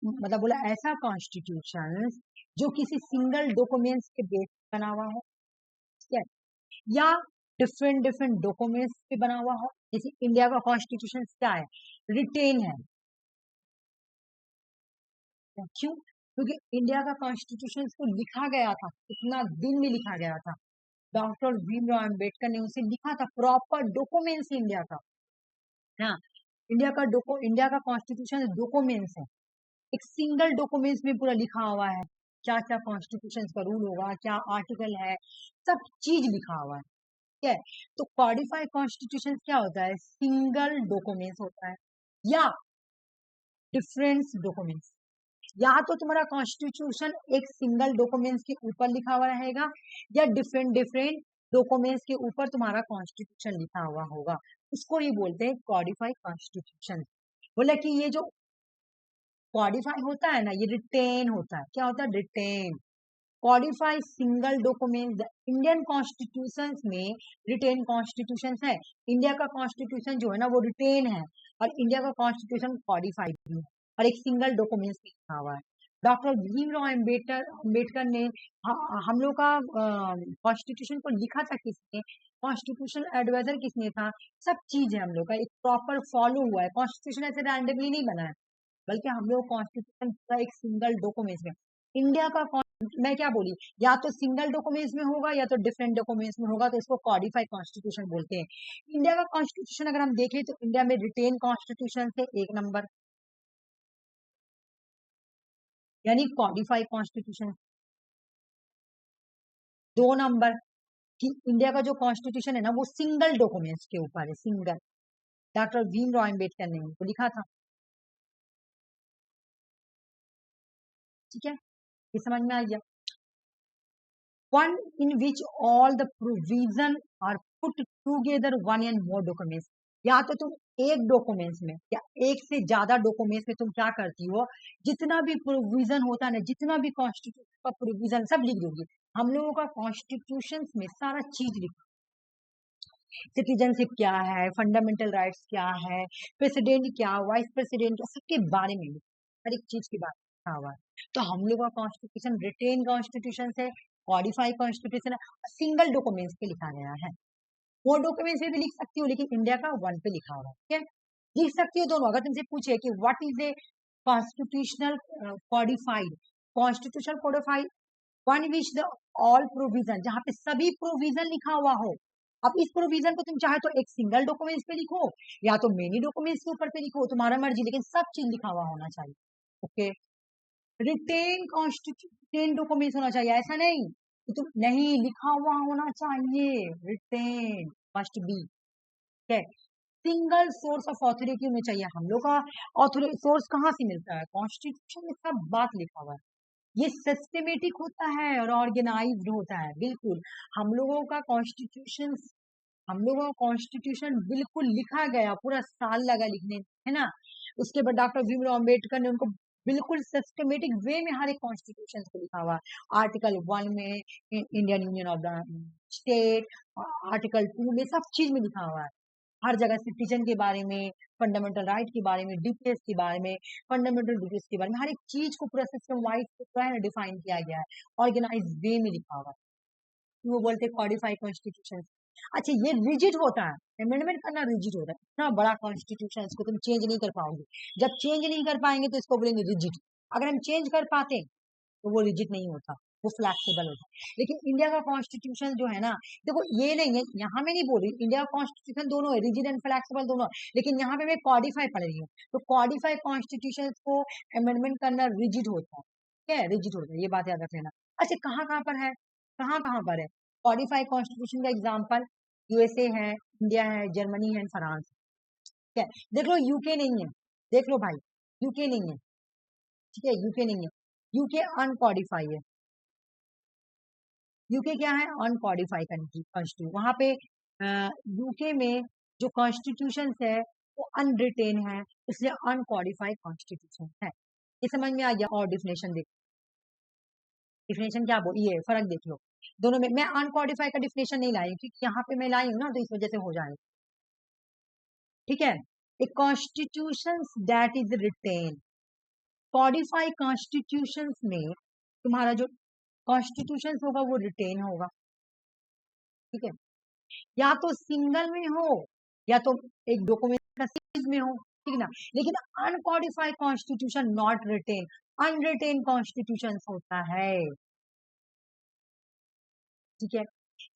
मतलब बोला ऐसा कॉन्स्टिट्यूशन जो किसी सिंगल डॉक्यूमेंट्स के बेस पे बना हुआ हो, ठीक है, या डिफरेंट डिफरेंट डॉक्यूमेंट्स पे बना हुआ हो, जैसे इंडिया का कॉन्स्टिट्यूशन क्या है, रिटेन है, क्यों, क्योंकि इंडिया का कॉन्स्टिट्यूशन को लिखा गया था, कितना दिन में लिखा गया था, डॉक्टर भीमराव अम्बेडकर ने उसे लिखा था, प्रॉपर डॉक्यूमेंट्स इंडिया का, हाँ। इंडिया का कॉन्स्टिट्यूशन डॉक्यूमेंट्स है, एक सिंगल डॉक्यूमेंट्स में पूरा लिखा हुआ है, क्या क्या कॉन्स्टिट्यूशन का रूल होगा, क्या आर्टिकल है, सब चीज लिखा हुआ है। ठीक है, तो कॉडिफाइड कॉन्स्टिट्यूशन क्या होता है, सिंगल डॉक्यूमेंट्स होता है या डिफरेंट डॉक्यूमेंट्स। या तो तुम्हारा कॉन्स्टिट्यूशन एक सिंगल डॉक्यूमेंट्स के ऊपर लिखा हुआ रहेगा या डिफरेंट डिफरेंट डॉक्यूमेंट्स के ऊपर तुम्हारा कॉन्स्टिट्यूशन लिखा हुआ होगा, उसको ही बोलते हैं कॉडिफाइड कॉन्स्टिट्यूशन। बोले कि ये जो कॉडिफाई होता है ना, ये रिटेन होता है। क्या होता है, written. Codified single document. Indian constitution में रिटेन कॉन्स्टिट्यूशन है। इंडिया का कॉन्स्टिट्यूशन जो है ना वो रिटेन है, और इंडिया का कॉन्स्टिट्यूशन कॉडिफाइड भी है, और एक सिंगल डॉक्यूमेंट में लिखा हुआ है। डॉक्टर भीमराव अम्बेडकर ने हम लोग का कॉन्स्टिट्यूशन को लिखा था किसने, कॉन्स्टिट्यूशन एडवाइजर किसने था, सब चीज है हम लोग का एक प्रॉपर फॉलो हुआ है। कॉन्स्टिट्यूशन ऐसे रैंडमली नहीं बना है, बल्कि हम लोग कॉन्स्टिट्यूशन पूरा एक सिंगल डॉक्यूमेंट में। इंडिया का मैं क्या बोली, या तो सिंगल डॉक्यूमेंट्स में होगा या तो डिफरेंट डॉक्यूमेंट्स में होगा, तो इसको कॉडिफाइड कॉन्स्टिट्यूशन बोलते हैं। इंडिया का कॉन्स्टिट्यूशन अगर हम देखें तो इंडिया में रिटेन कॉन्स्टिट्यूशन से 1 नंबर, यानी कॉडिफाइड कॉन्स्टिट्यूशन 2 नंबर, कि इंडिया का जो कॉन्स्टिट्यूशन है ना वो सिंगल डॉक्यूमेंट्स के ऊपर है, सिंगल। डॉक्टर भीमराव अम्बेडकर ने उनको लिखा था। ठीक है, ये समझ में आ गया। One in which all the provision are put together one and more documents। या तो तुम एक डॉक्यूमेंट्स में या एक से ज्यादा डॉक्यूमेंट्स में तुम क्या करती हो, जितना भी प्रोविजन होता है ना, जितना भी कॉन्स्टिट्यूशन का प्रोविजन सब लिख दोगी। हम लोगों का कॉन्स्टिट्यूशन में सारा चीज लिखा, सिटीजनशिप क्या है, फंडामेंटल राइट्स क्या है, प्रेसिडेंट क्या, वाइस प्रेसिडेंट क्या, सबके बारे में हर एक चीज की बात लिखा हुआ है। तो हम लोग का कॉन्स्टिट्यूशन रिटेन कॉन्स्टिट्यूशन है, कॉडिफाइड कॉन्स्टिट्यूशन है, सिंगल डॉक्यूमेंट्स पे लिखा गया है। वो डॉक्यूमेंट्स पे भी लिख सकती हो, लेकिन इंडिया का 1 पे लिखा हुआ है। ठीक है, लिख सकती हो दोनों। अगर तुमसे पूछे कि what is a constitutional codified, constitution codified one which the all provision, जहाँ पे सभी प्रोविजन लिखा हुआ हो। अब इस प्रोविजन को तुम चाहे तो एक सिंगल डॉक्यूमेंट्स पे लिखो या तो मेनी डॉक्यूमेंट्स के ऊपर पे लिखो, तुम्हारा मर्जी, लेकिन सब चीज लिखा हुआ होना चाहिए। ओके, रिटेन कॉन्स्टिट्यूशन डॉक्यूमेंट्स होना चाहिए, ऐसा नहीं कि तुम नहीं लिखा हुआ होना चाहिए, रिटेन मस्ट बी। ठीक है, सिंगल सोर्स ऑफ ऑथोरिटी होना चाहिए। हम लोग का ऑथोरिटी सोर्स कहाँ से मिलता है, कॉन्स्टिट्यूशन में सब बात लिखा हुआ है। ये सिस्टमेटिक होता है और ऑर्गेनाइज्ड होता है, बिल्कुल। हम लोगों का कॉन्स्टिट्यूशन हम लोगों का कॉन्स्टिट्यूशन बिल्कुल लिखा गया, पूरा साल लगा लिखने में, है ना। उसके बाद डॉक्टर भीमराव अम्बेडकर ने उनको बिल्कुल सिस्टमेटिक वे में हर एक कॉन्स्टिट्यूशन को लिखा हुआ। आर्टिकल 1 में Indian union of the state, article 2 में सब चीज में लिखा हुआ है। हर जगह सिटीजन के बारे में, फंडामेंटल राइट के बारे में, डिटेल्स के बारे में, फंडामेंटल ड्यूटीज के बारे में, हर एक चीज को पूरा सिस्टम वाइज पूरा है डिफाइन किया गया है, ऑर्गेनाइज वे में लिखा हुआ है। वो बोलते हैं कॉडिफाइड कॉन्स्टिट्यूशन। अच्छा, ये रिजिड होता है, अमेंडमेंट करना रिजिड होता है। इतना बड़ा कॉन्स्टिट्यूशन, इसको तुम चेंज नहीं कर पाओगे। जब चेंज नहीं कर पाएंगे तो इसको बोलेंगे रिजिड। अगर हम चेंज कर पाते तो वो रिजिड नहीं होता, वो फ्लैक्सिबल होता है। लेकिन इंडिया का कॉन्स्टिट्यूशन जो है ना, देखो ये नहीं है, यहाँ में नहीं बोल रही, इंडिया का कॉन्स्टिट्यूशन दोनों है, रिजिड एंड फ्लैक्सिबल दोनों है। लेकिन यहाँ पे मैं कॉडिफाई पढ़ रही हूँ, तो कॉडिफाई कॉन्स्टिट्यूशन को अमेंडमेंट करना रिजिड होता है। ठीक है, रिजिड होता है, ये बात याद रख लेना। अच्छा, कहाँ कहाँ पर है, कहाँ कहाँ पर है कॉडिफाई कॉन्स्टिट्यूशन का एग्जाम्पल, यूएसए है, इंडिया है, जर्मनी है, फ्रांस। ठीक है, देख लो यूके नहीं है, देख लो भाई, यूके नहीं है। ठीक है, यूके नहीं है, यूके अनकॉडिफाई है। यूके क्या है, अनकॉडिफाई कंट्री कॉन्स्टिट्यूशन। वहां पे यूके में जो कॉन्स्टिट्यूशन है वो अनरिटेन है, इसलिए अनकॉडिफाइड कॉन्स्टिट्यूशन है। ये समझ में आ गया। और डिफिनेशन देखो, डिफिनेशन क्या बोल, ये फर्क देख लो दोनों में। मैं अनकॉडिफाइड का डिफिनेशन नहीं लाई क्योंकि यहाँ पे मैं लाई हूँ ना, तो इस वजह से हो जाएगा। ठीक है, a constitution that is written, codified constitution में तुम्हारा जो कॉन्स्टिट्यूशन होगा वो रिटेन होगा। ठीक है, या तो सिंगल में हो या तो एक डॉक्यूमेंट का सीरीज में हो, ठीक है ना। लेकिन uncodified constitution not written, unwritten constitution होता है। ठीक है,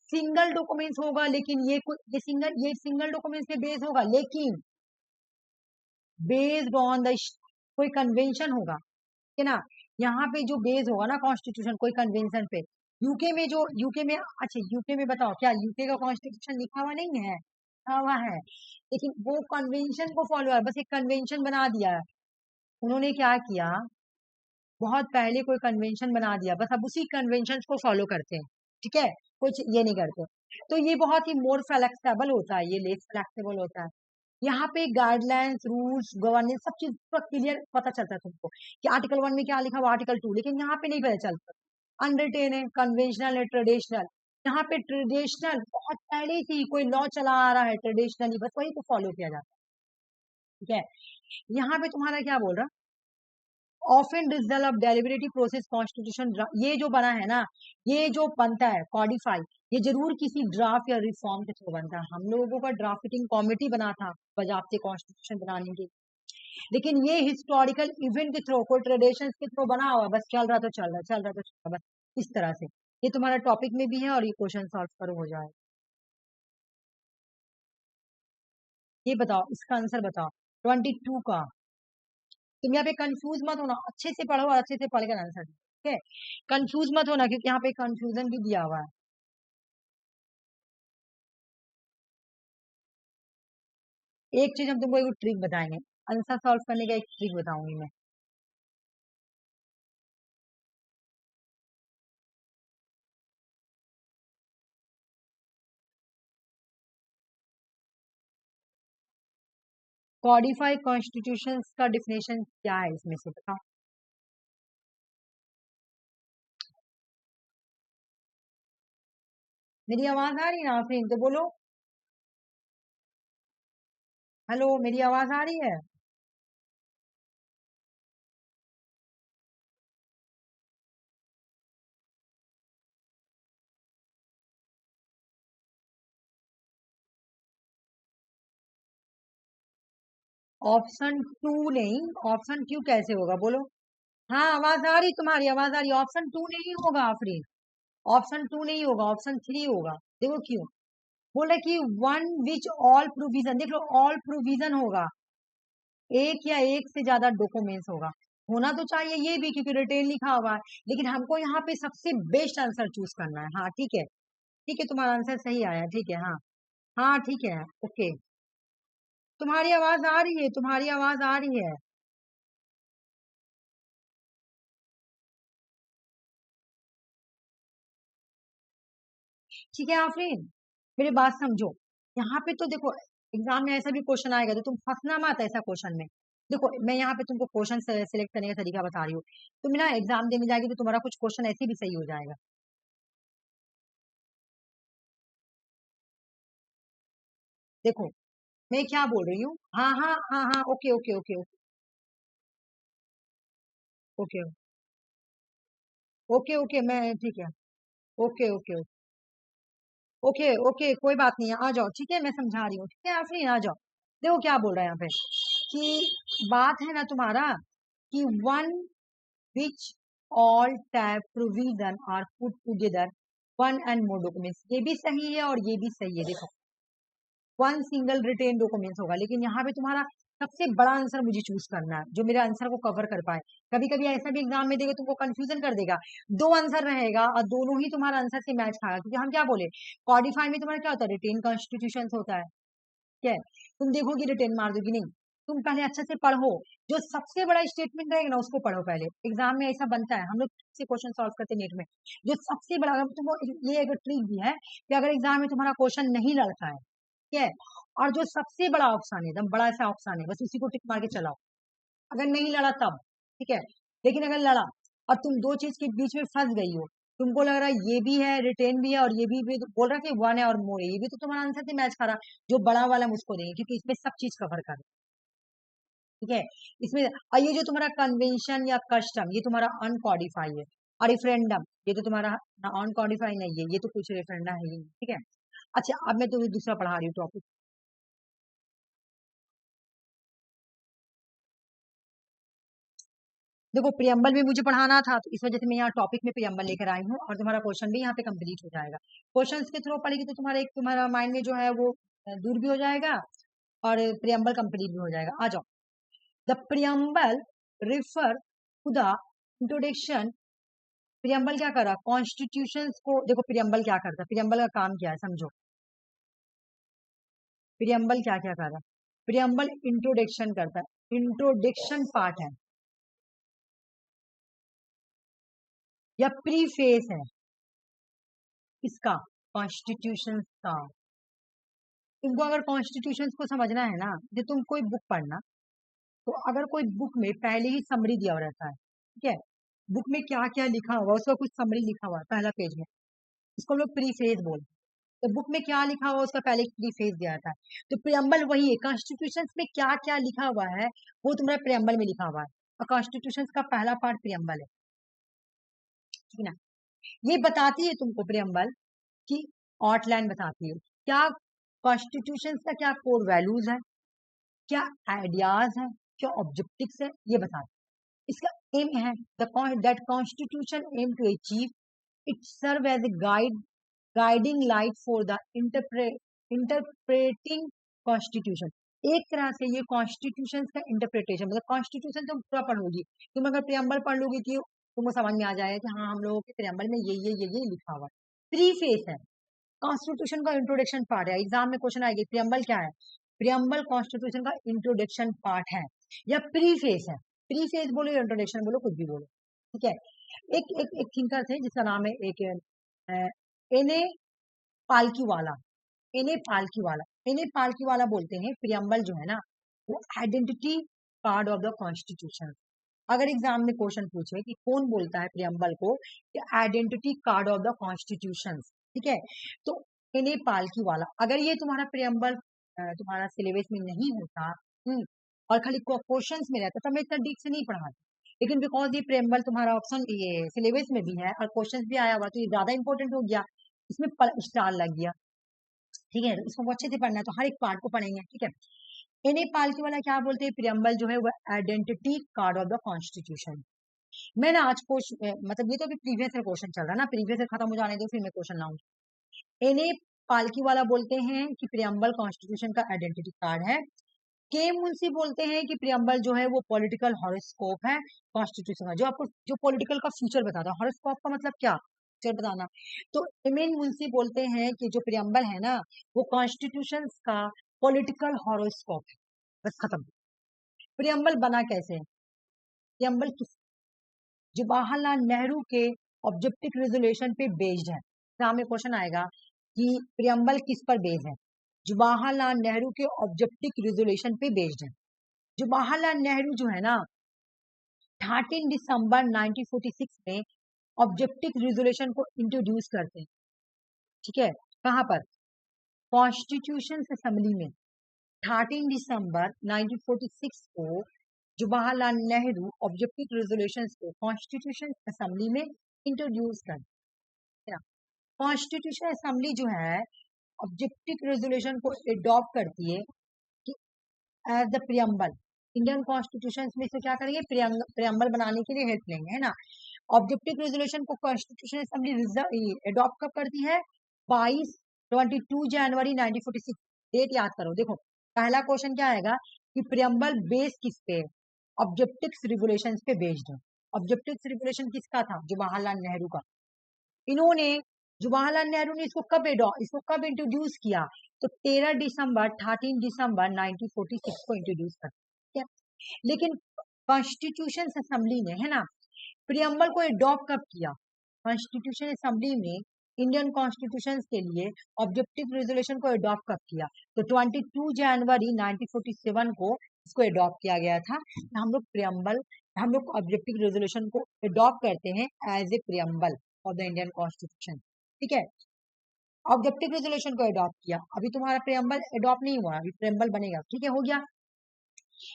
सिंगल डॉक्यूमेंट्स होगा, लेकिन ये सिंगल डॉक्यूमेंट्स पे बेस होगा, लेकिन बेस्ड ऑन द कोई कन्वेंशन होगा, ठीक है ना। यहाँ पे जो बेस होगा ना कॉन्स्टिट्यूशन कोई कन्वेंशन पे, यूके में अच्छा यूके में बताओ क्या यूके का कॉन्स्टिट्यूशन लिखा हुआ नहीं है? लिखा हुआ है, लेकिन वो कन्वेंशन को फॉलो है, बस एक कन्वेंशन बना दिया है उन्होंने। क्या किया, बहुत पहले कोई कन्वेंशन बना दिया, बस अब उसी कन्वेंशन को फॉलो करते हैं, ठीक है, कुछ ये नहीं करते। तो ये बहुत ही मोर फ्लेक्सिबल होता है, ये लेस फ्लेक्सिबल होता है। यहाँ पे गाइडलाइंस, रूल्स, गवर्नेंस सब चीज पूरा क्लियर पता चलता है तुमको कि आर्टिकल 1 में क्या लिखा हुआ, आर्टिकल 2, लेकिन यहाँ पे नहीं पता चलता। अनरिटेन है, कन्वेंशनल है, ट्रेडिशनल। यहाँ पे ट्रेडिशनल बहुत पहले से ही कोई लॉ चला आ रहा है ट्रेडिशनली, बस वही को फॉलो किया जाता है, ठीक है। यहाँ पे तुम्हारा क्या बोल रहा, often result of deliberative process constitution, ये जो बना है ना, ये जो बनता है कॉडिफाई, ये जरूर किसी ड्राफ्ट या रिफॉर्म के थ्रू बनता है। हम लोगों का ड्राफ्टिंग कमेटी बना था बजाबते कॉन्स्टिट्यूशन बनाने के, लेकिन ये हिस्टोरिकल इवेंट के थ्रू, कोई ट्रेडिशन के थ्रू बना हुआ, बस चल रहा तो चल रहा, चल रहा तो चल रहा, बस इस तरह से। ये तुम्हारा टॉपिक में भी है और ये क्वेश्चन सॉल्व करो हो जाए। ये बताओ, इसका आंसर बताओ 22 का। तुम यहाँ पे कंफ्यूज मत होना, अच्छे से पढ़ो और अच्छे से पढ़ कर आंसर दो, ठीक है। कंफ्यूज मत होना क्योंकि यहाँ पे कंफ्यूजन भी दिया हुआ है। एक चीज हम तुमको एक ट्रिक बताएंगे, आंसर सॉल्व करने का एक ट्रिक बताऊंगी मैं। कॉडिफाई कॉन्स्टिट्यूशन का डिफिनेशन क्या है इसमें से बताओ। मेरी आवाज आ रही है ना आफरीन, तो बोलो हेलो, मेरी आवाज आ रही है? ऑप्शन टू नहीं, ऑप्शन क्यों कैसे होगा बोलो। हाँ आवाज आ रही, तुम्हारी आवाज आ रही, ऑप्शन टू नहीं होगा आफरीन, ऑप्शन टू नहीं होगा, ऑप्शन थ्री होगा। देखो क्यों बोल रहे कि वन विच ऑल प्रोविजन, देख लो ऑल प्रोविजन होगा, एक या एक से ज्यादा डॉक्यूमेंट्स होगा। होना तो चाहिए ये भी क्योंकि रिटेन लिखा हुआ है, लेकिन हमको यहाँ पे सबसे बेस्ट आंसर चूज करना है। हाँ ठीक है, ठीक है, तुम्हारा आंसर सही आया, ठीक है, हाँ हाँ ठीक है, ओके। तुम्हारी आवाज आ रही है, तुम्हारी आवाज आ रही है। ठीक है आफरीन, मेरी बात समझो। यहाँ पे तो देखो एग्जाम में ऐसा भी क्वेश्चन आएगा तो तुम फंसना मत ऐसा क्वेश्चन में। देखो मैं यहाँ पे तुमको क्वेश्चन सेलेक्ट करने का तरीका बता रही हूँ, तुम ना एग्जाम देने जाएगी तो तुम्हारा कुछ क्वेश्चन ऐसे भी सही हो जाएगा। देखो मैं क्या बोल रही हूँ, हाँ हाँ हाँ हाँ, okay okay okay okay okay okay okay, मैं ठीक है, ओके ओके ओके ओके, कोई बात नहीं है, आ जाओ, ठीक है, मैं समझा रही हूँ, ठीक है आफरीन आ जाओ। देखो क्या बोल रहा है यहाँ पे कि बात है ना तुम्हारा कि one which all tab provision are put together one and more documents, ये भी सही है और ये भी सही है। देखो वन सिंगल रिटेन डॉक्यूमेंट्स होगा, लेकिन यहाँ पे तुम्हारा सबसे बड़ा आंसर मुझे चूज करना है जो मेरे आंसर को कवर कर पाए। कभी कभी ऐसा भी एग्जाम में देगा तुमको कंफ्यूजन कर देगा, दो आंसर रहेगा और दोनों ही तुम्हारा आंसर से मैच खाएगा, क्योंकि हम क्या बोले कॉडिफाई में तुम्हारा क्या होता है, रिटेन कॉन्स्टिट्यूशन होता है, क्या है, तुम देखोगे रिटेन मार दोगी नहीं, तुम पहले अच्छे से पढ़ो, जो सबसे बड़ा स्टेटमेंट रहेगा ना उसको पढ़ो पहले। एग्जाम में ऐसा बनता है, हम लोग से क्वेश्चन सॉल्व करते नेट में, जो सबसे बड़ा, अगर तुमको ये एक ट्रिक भी है कि अगर एग्जाम में तुम्हारा क्वेश्चन नहीं लड़ता है, ठीक है, और जो सबसे बड़ा ऑप्शन है, एकदम बड़ा सा ऑप्शन है, बस उसी को टिक मार के चलाओ। अगर नहीं लड़ा तब ठीक है, लेकिन अगर लड़ा और तुम दो चीज के बीच में फंस गई हो, तुमको लग रहा है ये भी है रिटेन भी है और ये भी तो बोल रहा है कि वन है और मोर है, ये भी तो तुम्हारा आंसर से मैच खा रहा, जो बड़ा वाला हम उसको देंगे क्योंकि इसमें सब चीज कवर कर, ठीक है। इसमें और ये जो तुम्हारा कन्वेंशन या कस्टम ये तुम्हारा अनकॉडिफाई है, और रेफरेंडम ये तो तुम्हारा अनकॉडिफाई नहीं है, ये तो कुछ रेफरेंडम है ही नहीं, ठीक है। अच्छा अब मैं तुम्हें दूसरा पढ़ा रही हूँ टॉपिक। देखो प्रियम्बल भी मुझे पढ़ाना था तो इस वजह से मैं यहाँ टॉपिक में प्रियम्बल लेकर आई हूँ और तुम्हारा क्वेश्चन भी यहाँ पे कंप्लीट हो जाएगा। क्वेश्चंस के थ्रू पढ़ेगी तो तुम्हारा एक तुम्हारा माइंड में जो है वो दूर भी हो जाएगा और प्रियम्बल कंप्लीट भी हो जाएगा। आ जाओ, the preamble refer to the introduction, preamble क्या कर रहा, कॉन्स्टिट्यूशन को, देखो प्रियम्बल क्या करता है, प्रियम्बल का काम क्या है समझो, प्रियम्बल क्या क्या कर रहा है, प्रियम्बल इंट्रोडक्शन करता है, इंट्रोडक्शन पार्ट है या प्रीफेस है इसका, कॉन्स्टिट्यूशन का। तुमको अगर कॉन्स्टिट्यूशन को समझना है ना, जो तुम कोई बुक पढ़ना, तो अगर कोई बुक में पहले ही समरी दिया हुआ रहता है, ठीक है, बुक में क्या क्या लिखा हुआ, उसका कुछ समरी लिखा हुआ है पहला पेज में, इसको हम लोग प्रीफेस बोलते हैं। तो बुक में क्या लिखा हुआ उसका पहले प्रीफेस दिया था। तो प्रियम्बल वही है, कॉन्स्टिट्यूशन में क्या क्या लिखा हुआ है वो तुम्हारे प्रियम्बल में लिखा हुआ है, और कॉन्स्टिट्यूशन का पहला पार्ट प्रियम्बल है, ठीक है ना। ये बताती है तुमको प्रियम्बल की आउटलाइन बताती है, क्या कॉन्स्टिट्यूशन का क्या कोर वैल्यूज है, क्या आइडियाज है, क्या ऑब्जेक्टिव्स है, ये बताते हैं। इसका एम है that constitution aim to achieve it serve as a guiding light for the interpreting constitution. एक तरह से ये कॉन्स्टिट्यूशन का इंटरप्रिटेशन, मतलब कॉन्स्टिट्यूशन तुम पूरा पढ़ोगी, तुम अगर प्रियम्बल पढ़ लोगी कि तुमको समझ में आ जाएगा कि हाँ हम लोगों के प्रियम्बल में ये लिखा हुआ है। प्रीफेस है, कॉन्स्टिट्यूशन का इंट्रोडक्शन पार्ट है, एग्जाम में क्वेश्चन आएगी प्रियम्बल क्या है, प्रियम्बल कॉन्स्टिट्यूशन का इंट्रोडक्शन पार्ट है या प्रीफेस है, प्रीफेस बोलो या इंट्रोडक्शन बोलो, कुछ भी बोलो, ठीक है। एक एक एक थिंकर थे जिसका नाम है एक एने पालकी वाला, एने पालकी वाला, एने पालकी वाला बोलते हैं प्रियम्बल जो है ना वो identity card of the constitution. अगर एग्जाम में क्वेश्चन पूछे कि कौन बोलता है प्रियम्बल को identity card of the constitution, ठीक है, तो एने पालकी वाला, अगर ये तुम्हारा प्रियम्बल तुम्हारा सिलेबस में नहीं होता, और खाली क्वेश्चंस में रहता, तो मैं इतना डीप से नहीं पढ़ाता, लेकिन बिकॉज ये प्रियम्बल तुम्हारा ऑप्शन ये सिलेबस में भी है और क्वेश्चंस भी आया हुआ, तो ये ज्यादा इंपॉर्टेंट हो गया, इसमें स्टार लग गया, ठीक है, इसको अच्छे से पढ़ना है, तो हर एक पार्ट को पढ़ेंगे, ठीक है। इन्हें पालकी वाला क्या बोलते हैं, प्रियम्बल जो है वो identity card of the constitution. मैंने आज मतलब ये तो अभी प्रीवियस ईयर क्वेश्चन चल रहा है ना, प्रीवियस ईयर खत्म हो जाने दो फिर मैं क्वेश्चन लाऊंगी। इन्हें पालकी वाला बोलते हैं कि प्रियम्बल कॉन्स्टिट्यूशन का आइडेंटिटी कार्ड है। के मुंशी बोलते हैं कि प्रियम्बल जो है वो पॉलिटिकल हॉरोस्कोप है कॉन्स्टिट्यूशन का, जो आपको जो पॉलिटिकल का फ्यूचर बताता है, हॉरोस्कोप का मतलब क्या, फ्यूचर बताना। तो एम मुंशी बोलते हैं कि जो प्रियम्बल है ना वो कॉन्स्टिट्यूशन का पॉलिटिकल हॉरोस्कोप है, बस खत्म। प्रियम्बल बना कैसे है, प्रियम्बल किस, जवाहरलाल नेहरू के ऑब्जेक्टिव रेजोल्यूशन पे बेस्ड है। सामने क्वेश्चन आएगा कि प्रियम्बल किस पर बेस्ड है, जवाहरलाल नेहरू के ऑब्जेक्टिव रेजोल्यूशन पे बेस्ड है। जवाहरलाल नेहरू जो है ना 13 दिसंबर 1946 में ऑब्जेक्टिव रेजोल्यूशन को इंट्रोड्यूस करते हैं, ठीक है, कहां पर, कॉन्स्टिट्यूशन असेंबली में। 13 दिसंबर 1946 को जवाहरलाल नेहरू ऑब्जेक्टिव रेजोल्यूशन को कॉन्स्टिट्यूशन असेंबली में इंट्रोड्यूस करते हैं। कॉन्स्टिट्यूशन असेंबली जो है ऑब्जेक्टिव रेजोल्यूशन को एडॉप्ट करती है कि as the preamble, Indian constitution में से क्या करेंगे, प्रियम्बल बनाने के लिए हेल्प लेंगे, है ना। ऑब्जेक्टिव रेजोल्यूशन को कॉन्स्टिट्यूशन असेंबली एडॉप्ट कब करती है, 22 जनवरी 1946। डेट याद करो, देखो पहला क्वेश्चन क्या आएगा कि प्रियम्बल बेस किस पे, ऑब्जेक्टिव रेगुलेशन पे बेस्ड है। ऑब्जेक्टिव रेगुलेशन किसका था, जवाहरलाल नेहरू का। इन्होंने जवाहरलाल नेहरू ने इसको कब इंट्रोड्यूस किया, तो 13 दिसंबर 1946 को इंट्रोड्यूस कर, ठीक है। लेकिन कॉन्स्टिट्यूशन असेंबली ने, है ना, प्रियम्बल को एडॉप्ट कब किया, कॉन्स्टिट्यूशन असेंबली में इंडियन कॉन्स्टिट्यूशन के लिए ऑब्जेक्टिव रेजोल्यूशन को एडॉप्ट कब किया, तो 22 जनवरी 1947 को इसको एडॉप्ट किया गया था। हम लोग प्रियम्बल, हम लोग ऑब्जेक्टिव रेजोल्यूशन को एडॉप्ट करते हैं as a preamble of the Indian constitution, ठीक है। ऑब्जेक्टिव रेजोल्यूशन को एडॉप्ट किया, अभी तुम्हारा प्रियम्बल एडॉप्ट नहीं हुआ, अभी प्रियम्बल बनेगा, ठीक है, हो गया।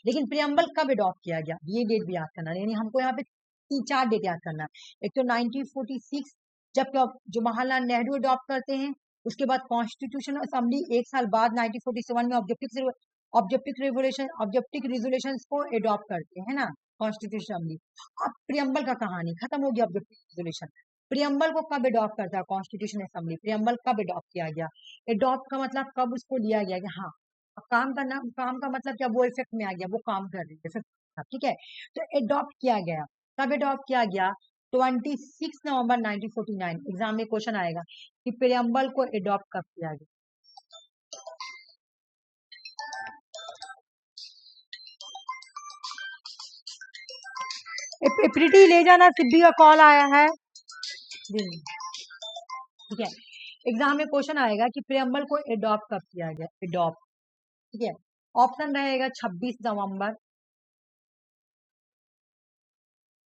लेकिन प्रियम्बल कब एडॉप्ट किया गया, ये डेट भी याद करना, यानी हमको यहाँ पे 3-4 डेट याद करना। एक तो 1946 जब जवाहरलाल नेहरू अडॉप्ट करते हैं, उसके बाद कॉन्स्टिट्यूशन असेंबली एक साल बाद 1947 में ऑब्जेक्टिव रेजोल्यूशन को एडॉप्ट करते हैं ना कॉन्स्टिट्यूशन असेंबली। अब प्रियम्बल का कहानी खत्म हो गया, ऑब्जेक्टिव रेजोल्यूशन। प्रियम्बल को कब एडॉप्ट करता है कॉन्स्टिट्यूशन असेंबली, प्रियम्बल कब एडॉप्ट किया गया, एडॉप्ट का मतलब कब उसको लिया गया कि हाँ अब काम करना, काम का मतलब क्या, वो इफेक्ट में आ गया, वो काम कर रही है, ठीक है, तो एडॉप्ट किया गया कब अडॉप्ट किया गया? 26 नवंबर 1949। एग्जाम में क्वेश्चन आएगा कि प्रियम्बल को अडॉप्ट कब किया गया। प्रीति ले जाना, सिद्धि का कॉल आया है। ठीक है, एग्जाम में क्वेश्चन आएगा कि प्रियम्बल को अडॉप्ट कब किया गया, अडॉप्ट। ठीक है, ऑप्शन रहेगा 26 नवंबर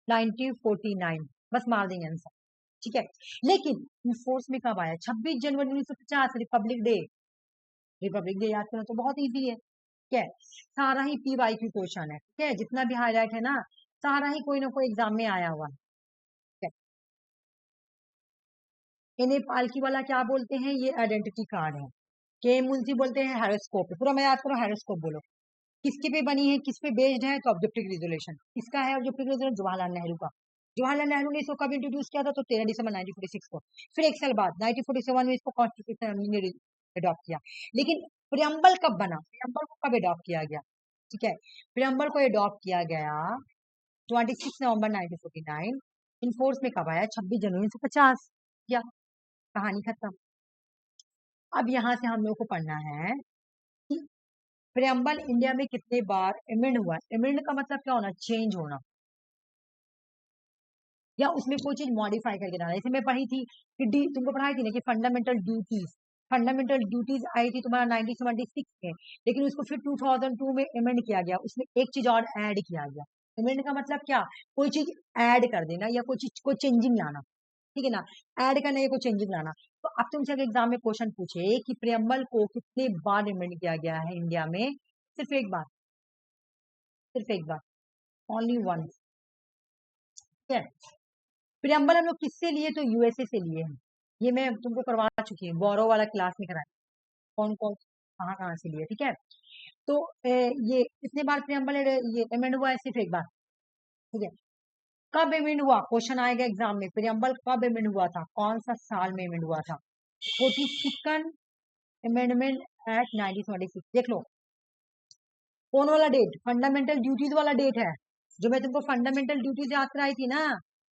1949, बस मार देंगे आंसर। ठीक है, लेकिन फोर्स में कब आया? 26 जनवरी 1950, रिपब्लिक डे। रिपब्लिक डे याद करना तो बहुत इजी है। ठीक है, सारा ही पीवाई की क्वेश्चन है। ठीक है, जितना भी हाईलाइट है ना, सारा ही कोई ना कोई एग्जाम में आया हुआ है। इन्हें पालकी वाला क्या बोलते हैं? ये आइडेंटिटी कार्ड है। के मुंशी बोलते हैं हैरोस्कोप। पूरा मैं याद करो, हैरोस्कोप बोलो। किसके पे बनी है, किस पे बेस्ड है? तो ऑब्जेक्टिव रिजोल्यूशन। किसका है ऑब्जेक्टिव रिजोल्यूशन? जवाहरलाल नेहरू का। जवाहरलाल नेहरू ने इसको कब इंट्रोड्यूस किया था? तो 13 दिसंबर 1946 को। फिर एक साल बाद 1947 में इसको कॉन्स्टिट्यूशन ने अडॉप्ट किया। लेकिन प्रियम्बल कब बना? प्रियम्बल को कब अडॉप्ट किया गया? ठीक है, प्रियम्बल को अडॉप्ट किया गया 26 नवंबर 1949। इन फोर्स में कब आया? 26 जनवरी 1950। क्या कहानी खत्म। अब यहां से हम लोग को पढ़ना है कि प्रियम्बल इंडिया में कितने बार अमेंड हुआ है। अमेंड का मतलब क्या होना? चेंज होना, या उसमें कोई चीज मॉडिफाई करके डालना। जैसे मैं पढ़ी थी कि तुमको पढ़ाई थी ना कि फंडामेंटल ड्यूटीज आई थी तुम्हारा 1976 में, लेकिन उसको फिर 2002 में अमेंड किया गया। उसमें एक चीज और ऐड किया गया। अमेंड का मतलब क्या? कोई चीज ऐड कर देना या कोई चीज को चेंजिंग लाना। ठीक है ना, ऐड करना या कोई चेंजिंग लाना। तो अब तुमसे अगर एग्जाम में क्वेश्चन पूछे कि प्रियम्बल को कितने बार अमेंड किया गया है इंडिया में, सिर्फ एक बार, सिर्फ एक बार, ओनली वन। ठीक है, प्रियम्बल हम लोग किससे लिए? तो यूएसए से लिए हैं। ये मैं तुमको करवा चुकी हूँ, गौरव वाला क्लास में कराया, कौन कौन कहाँ कहाँ से लिए। ठीक है, तो ये कितने बार प्रियम्बल ये अमेंड हुआ है? सिर्फ एक बार। ठीक है, कब अमेंड हुआ? क्वेश्चन आएगा एग्जाम में, प्रियम्बल कब अमेंड हुआ था, कौन सा साल में अमेंड हुआ था? 42nd amendment act 1926। देख लो कौन वाला डेट, फंडामेंटल ड्यूटीज वाला डेट है। जो मैं तुमको फंडामेंटल ड्यूटीज याद कराई थी ना,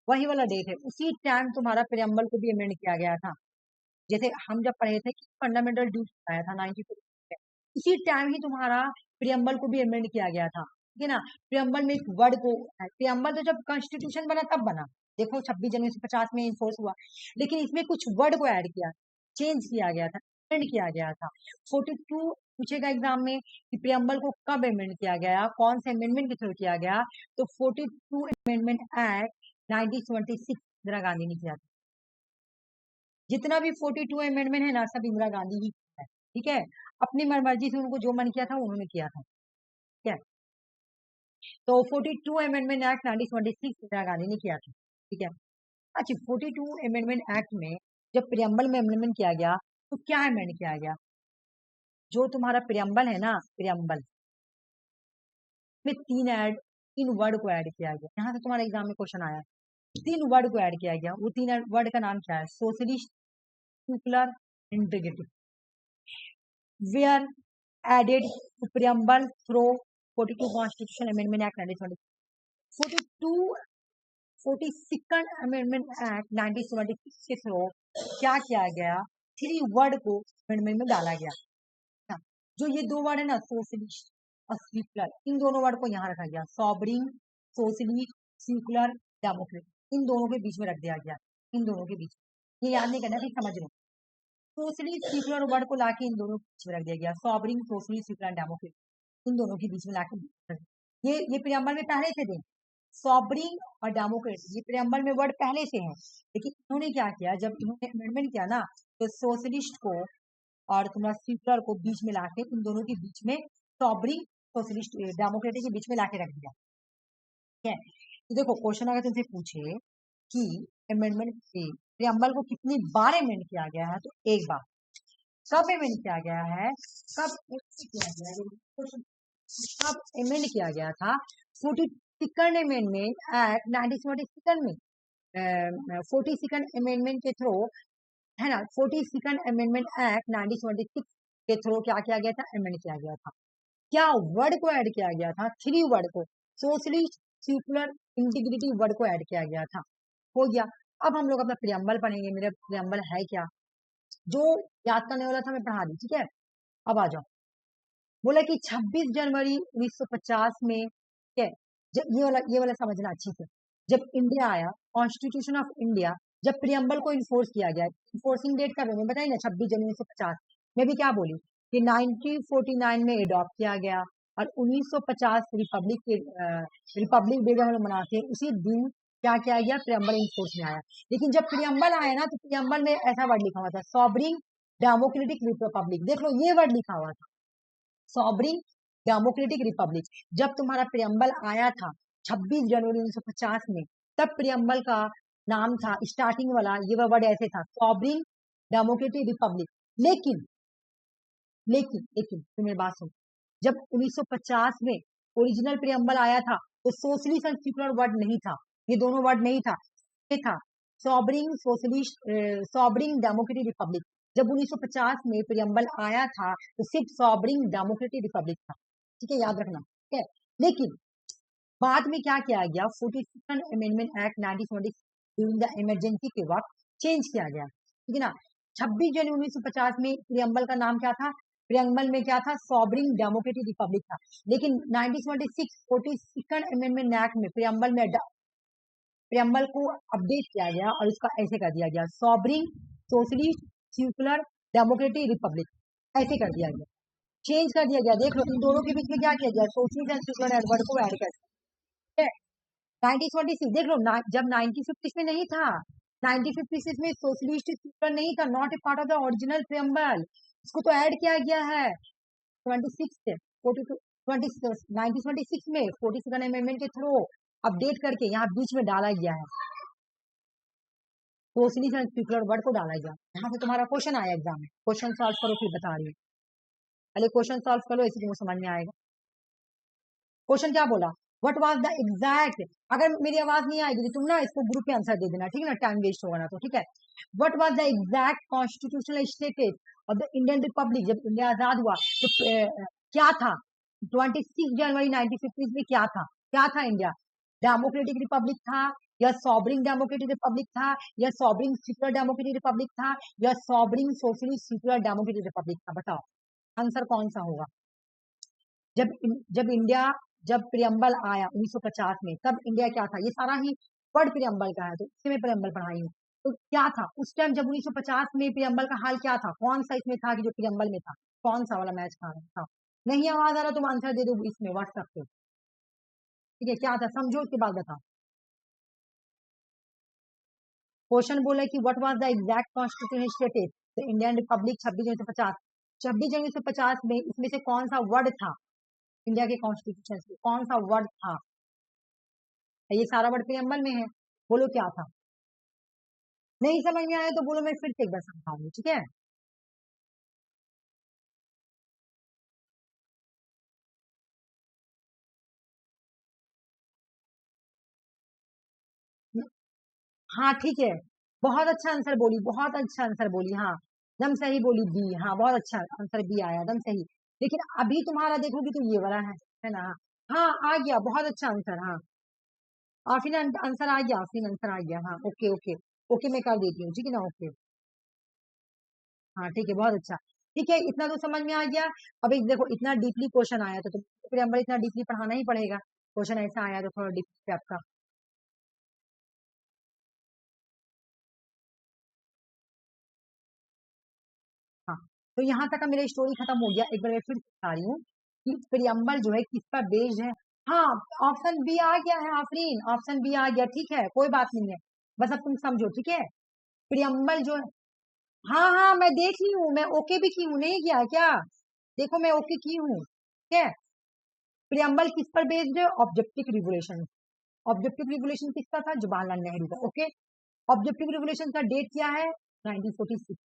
वही वाला डेट है। उसी टाइम तुम्हारा प्रियम्बल को भी अमेंड किया गया था। जैसे हम जब पढ़े थे कि फंडामेंटल ड्यूटी आया था 1946 में, उसी टाइम ही तुम्हारा प्रियम्बल को भी अमेंड किया गया था। ठीक है ना, प्रियम्बल में एक वर्ड को, प्रियम्बल तो जब कॉन्स्टिट्यूशन बना तब बना, देखो 26 जनवरी 1950 में इन्फोर्स हुआ, लेकिन इसमें कुछ वर्ड को ऐड किया, चेंज किया गया था, अमेंड किया गया था। 42 पूछेगा एग्जाम में कि प्रियम्बल को कब अमेंड किया गया, कौन से अमेंडमेंट के थ्रू किया गया? तो 42 अमेंडमेंट एक्ट 1976 इंदिरा गांधी ने किया था। जितना भी 42 अमेंडमेंट है ना, सब इंदिरा गांधी ही है। ठीक है, अपनी मर्जी से उनको जो मन किया था उन्होंने किया था। ठीक है, तो 42 अमेंडमेंट एक्ट 1926 इंदिरा गांधी ने किया था। ठीक है, अच्छा 42 अमेंडमेंट एक्ट में जब प्रियम्बल में अमेंडमेंट किया गया तो क्या अमेंड किया गया? जो तुम्हारा प्रियम्बल है ना, प्रियम्बल में तीन वर्ड को ऐड किया गया। यहाँ से तुम्हारे एग्जाम में क्वेश्चन आया, 3 वर्ड को ऐड किया गया। वो 3 वर्ड का नाम क्या है? Socialist, secular, integrative. were added to preamble through 42 Constitutional Amendment Act 1920, 42 42nd Amendment Act 1976 के थ्रू क्या किया गया? 3 वर्ड को अमेंडमेंट में डाला गया। हाँ, जो ये 2 वर्ड है ना, सोशलिस्ट और सेक्युलर, इन दोनों वर्ड को यहाँ रखा गया। सॉवरिन, सोशलिस्ट, सेक्युलर, डेमोक्रेटिक, इन दोनों के बीच में रख दिया गया। इन दोनों के बीच, ये याद नहीं करना, ठीक समझ लो। सोशलिस्ट सेक्युलर वर्ड को लाके इन दोनों के बीच में रख दिया गया। सॉवरिन, सोशलिस्ट, सेक्युलर, डेमोक्रेटिक, इन दोनों के बीच में लाके ये प्रियम्बल में पहले से थे। सॉवरिन और डेमोक्रेटिक, ये प्रियम्बल में वर्ड पहले से हैं, लेकिन इन्होंने क्या किया, जब इन्होंने अमेंडमेंट किया ना, तो सोशलिस्ट को और तुम्हारा सेक्युलर को बीच में लाके, इन दोनों के बीच में सॉवरिन, सोशलिस्ट, डेमोक्रेटिक के बीच में लाके रख दिया। ठीक है, तो देखो क्वेश्चन अगर तुमसे पूछे कि अमेंडमेंट प्रियम्बल को कितनी बार अमेंड किया गया है, तो एक बार। कब अमेंड किया गया है? कब किया गया है? कब अमेंड किया गया था? 42nd अमेंडमेंट एक्ट 1947 में, 42nd अमेंडमेंट के थ्रू, है ना, 42nd अमेंडमेंट एक्ट 1926 के थ्रू क्या किया गया था? अमेंड किया गया था। क्या वर्ड को ऐड किया गया था? 3 वर्ड को, सोशलिस्ट, सर्कुलर इंटीग्रिटी वर्ड को ऐड किया गया था। हो गया। अब हम लोग अपना प्रियम्बल पढ़ेंगे। मेरा प्रियम्बल है क्या, जो याद करने वाला था मैं पढ़ा दी, ठीक है। अब आ जाओ। बोला कि 26 जनवरी 1950 में, ठीक है, जब ये वाला समझना अच्छी से, जब इंडिया आया, कॉन्स्टिट्यूशन ऑफ इंडिया, जब प्रियम्बल को इन्फोर्स किया गया, इन्फोर्सिंग डेट कब है बताइए ना, 26 जनवरी 1950 में भी क्या बोली कि 1949 में एडॉप्ट किया गया और 1950 रिपब्लिक डे जब हम लोग मनाते हैं उसी दिन क्या किया गया, प्रियम्बल इन्फोर्स में आया। लेकिन जब प्रियम्बल आया ना तो प्रियम्बल में ऐसा वर्ड लिखा हुआ था, सॉवरिन डेमोक्रेटिक रिपब्लिक। देख लो ये वर्ड लिखा हुआ था, सॉवरिन डेमोक्रेटिक रिपब्लिक। जब तुम्हारा प्रियम्बल आया था 26 जनवरी 1950 में, तब प्रियम्बल का नाम था स्टार्टिंग वाला, ये वर्ड ऐसे था, सॉवरिन डेमोक्रेटिक रिपब्लिक। लेकिन लेकिन लेकिन तुम मेरी बात सुनो, जब 1950 में ओरिजिनल प्रियम्बल आया था तो सोशलिस्ट एंड सेक्युलर वर्ड नहीं था, ये दोनों वर्ड नहीं था, ये था sovereign socialist, sovereign democratic Republic. जब 1950 में प्रियम्बल आया था तो सिर्फ सॉवरिन डेमोक्रेटिक रिपब्लिक था, ठीक है, याद रखना, ठीक है। लेकिन बाद में क्या किया गया, 42nd amendment act 1970 during the emergency के वक्त चेंज किया गया, ठीक है ना। 26 जनवरी 1950 में प्रियम्बल का नाम क्या था, प्रियम्बल में क्या था, सॉवरिन डेमोक्रेटिक रिपब्लिक था। लेकिन 1976 42nd अमेंडमेंट एक्ट में प्रियम्बल को अपडेट किया गया और उसका ऐसे कर दिया गया, sovereign socialist secular democratic Republic, ऐसे कर दिया गया, चेंज कर दिया गया। देख लो इन दोनों के बीच में क्या किया गया, सोशलिस्ट एंड सेक्युलर वर्ड को ऐड कर दिया। 1926 देख लो जब 1950 में नहीं था, 1956 में सोशलिस्ट सेक्युलर नहीं था, not a part of the original preamble, इसको तो ऐड किया गया है 1926 में 42nd अमेंडमेंट के थ्रू अपडेट करके यहाँ बीच में डाला गया है, सोशलिस्ट एंड सेक्युलर वर्ड को डाला गया। यहाँ से तुम्हारा क्वेश्चन आया एग्जाम में, क्वेश्चन सॉल्व करो फिर बता रही हूँ, पहले क्वेश्चन सॉल्व करो, इसी तुमको समझ में आएगा। क्वेश्चन क्या बोला, व्हाट वाज द एग्जैक्ट, अगर मेरी आवाज नहीं आएगी तो तुम ना इसको ग्रुप पे आंसर दे देना, ठीक है ना, टाइम वेस्ट होगा ना तो, ठीक है। What was the exact constitutional status of the Indian Republic, जब इंडिया आजाद हुआ तो क्या था, 26 जनवरी 1950 में क्या था इंडिया, डेमोक्रेटिक रिपब्लिक था या सॉवरिन डेमोक्रेटिक रिपब्लिक था या सॉवरिन सेक्युलर डेमोक्रेटिक रिपब्लिक था या sovereign socialist secular democratic Republic था, बताओ आंसर कौन सा होगा। जब जब इंडिया जब प्रियम्बल आया 1950 में, तब इंडिया क्या था, ये सारा ही वर्ड प्रियम्बल का है तो इसी में प्रियम्बल पढ़ाई हूँ। तो क्या था उस टाइम जब 1950 में प्रियम्बल का हाल क्या था, कौन सा इसमें था कि जो प्रियम्बल में था, कौन सा वाला मैच था। नहीं आवाज आ रहा तुम आंसर दे दो इसमें व्हाट्सएप पे, ठीक है, क्या था समझो उसके बाद बताओ। क्वेश्चन बोला कि what was the exact constitutional status the Indian Republic 26 जनवरी 1950 में इसमें से कौन सा वर्ड था, इंडिया के कॉन्स्टिट्यूशन से कौन सा वर्ड था, ये सारा वर्ड प्रियम्बल में है, बोलो क्या था। नहीं समझ में आया तो बोलो मैं फिर से एक बार समझाऊंगी, ठीक है। हाँ ठीक है, बहुत अच्छा आंसर बोली, बहुत अच्छा आंसर बोली, हाँ एकदम सही बोली, बी, हाँ बहुत अच्छा आंसर बी आया, एकदम सही। लेकिन अभी तुम्हारा देखोगी तो ये वाला है ना, हाँ आ गया, बहुत अच्छा आंसर, हाँ आफिन आंसर आ गया, आफिन आंसर आ गया, हाँ ओके ओके ओके, मैं कर देती हूँ, ठीक है ना, ओके हाँ ठीक है, बहुत अच्छा, ठीक है, इतना तो समझ में आ गया। अब एक देखो इतना डीपली क्वेश्चन आया तो प्रियम्बल इतना डीपली पढ़ाना ही पड़ेगा, क्वेश्चन ऐसा आया तो थोड़ा डीपली आपका। हाँ तो यहाँ तक का मेरा स्टोरी खत्म हो गया, एक बार मैं फिर बता रही हूँ कि प्रियम्बल जो है किस पर बेस्ड है। हाँ ऑप्शन बी आ गया है आफरीन, ऑप्शन बी आ गया, ठीक है कोई बात नहीं है, बस अब तुम समझो, ठीक है। प्रियम्बल जो है, हाँ हाँ मैं देख ली हूँ, मैं ओके भी की हूँ, नहीं किया क्या, देखो मैं ओके की हूँ, ठीक है। प्रियम्बल किस पर बेस्ड है, ऑब्जेक्टिव रिवोल्यूशन, ऑब्जेक्टिव रिवोल्यूशन किसका था, जवाहरलाल नेहरू का, ओके। ऑब्जेक्टिव रिवोल्यूशन का डेट क्या है, 1946,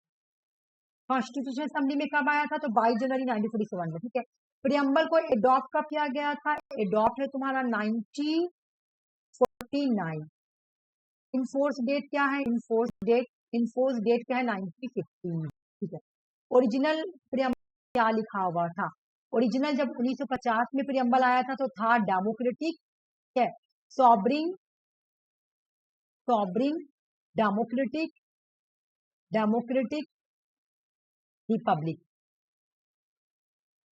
कॉन्स्टिट्यूशन असेंबली में कब आया था, तो 22 जनवरी 1947 में, ठीक है। प्रियम्बल को एडॉप्ट कब किया गया था, एडॉप्ट है तुम्हारा 1949, इनफोर्स डेट क्या है, इनफोर्स डेट क्या है 1950, ठीक है। ओरिजिनल प्रियम्बल क्या लिखा हुआ था, ओरिजिनल जब 1950 में प्रियम्बल आया था तो था डेमोक्रेटिक, ठीक है, sovereign, sovereign, democratic, democratic Republic,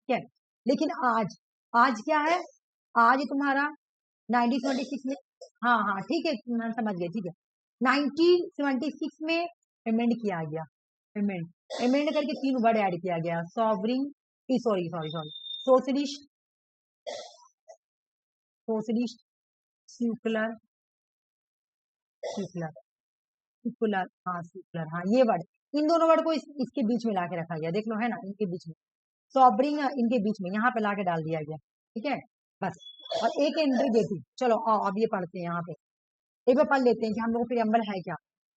ठीक है। लेकिन आज, आज क्या है, आज तुम्हारा 1976 में, हाँ हाँ ठीक है, मैं समझ गया, ठीक है। 1976 में अमेंड किया गया, अमेंड, अमेंड करके 3 वर्ड ऐड किया गया, sovereign, sorry sorry sorry, socialist, socialist, secular, secular, secular, हाँ सेक्युलर, हाँ ये वर्ड, इन दोनों वर्ड को इसके बीच में लाके रखा गया, देख लो है ना, इनके बीच में, सॉवरिन इनके बीच में यहाँ पे लाके डाल दिया गया, ठीक है बस। और एक इंट्रीगेटिव, चलो आओ अब ये पढ़ते हैं यहाँ पे, एक बार पढ़ लेते हैं कि हम लोग को प्रियम्बल है क्या।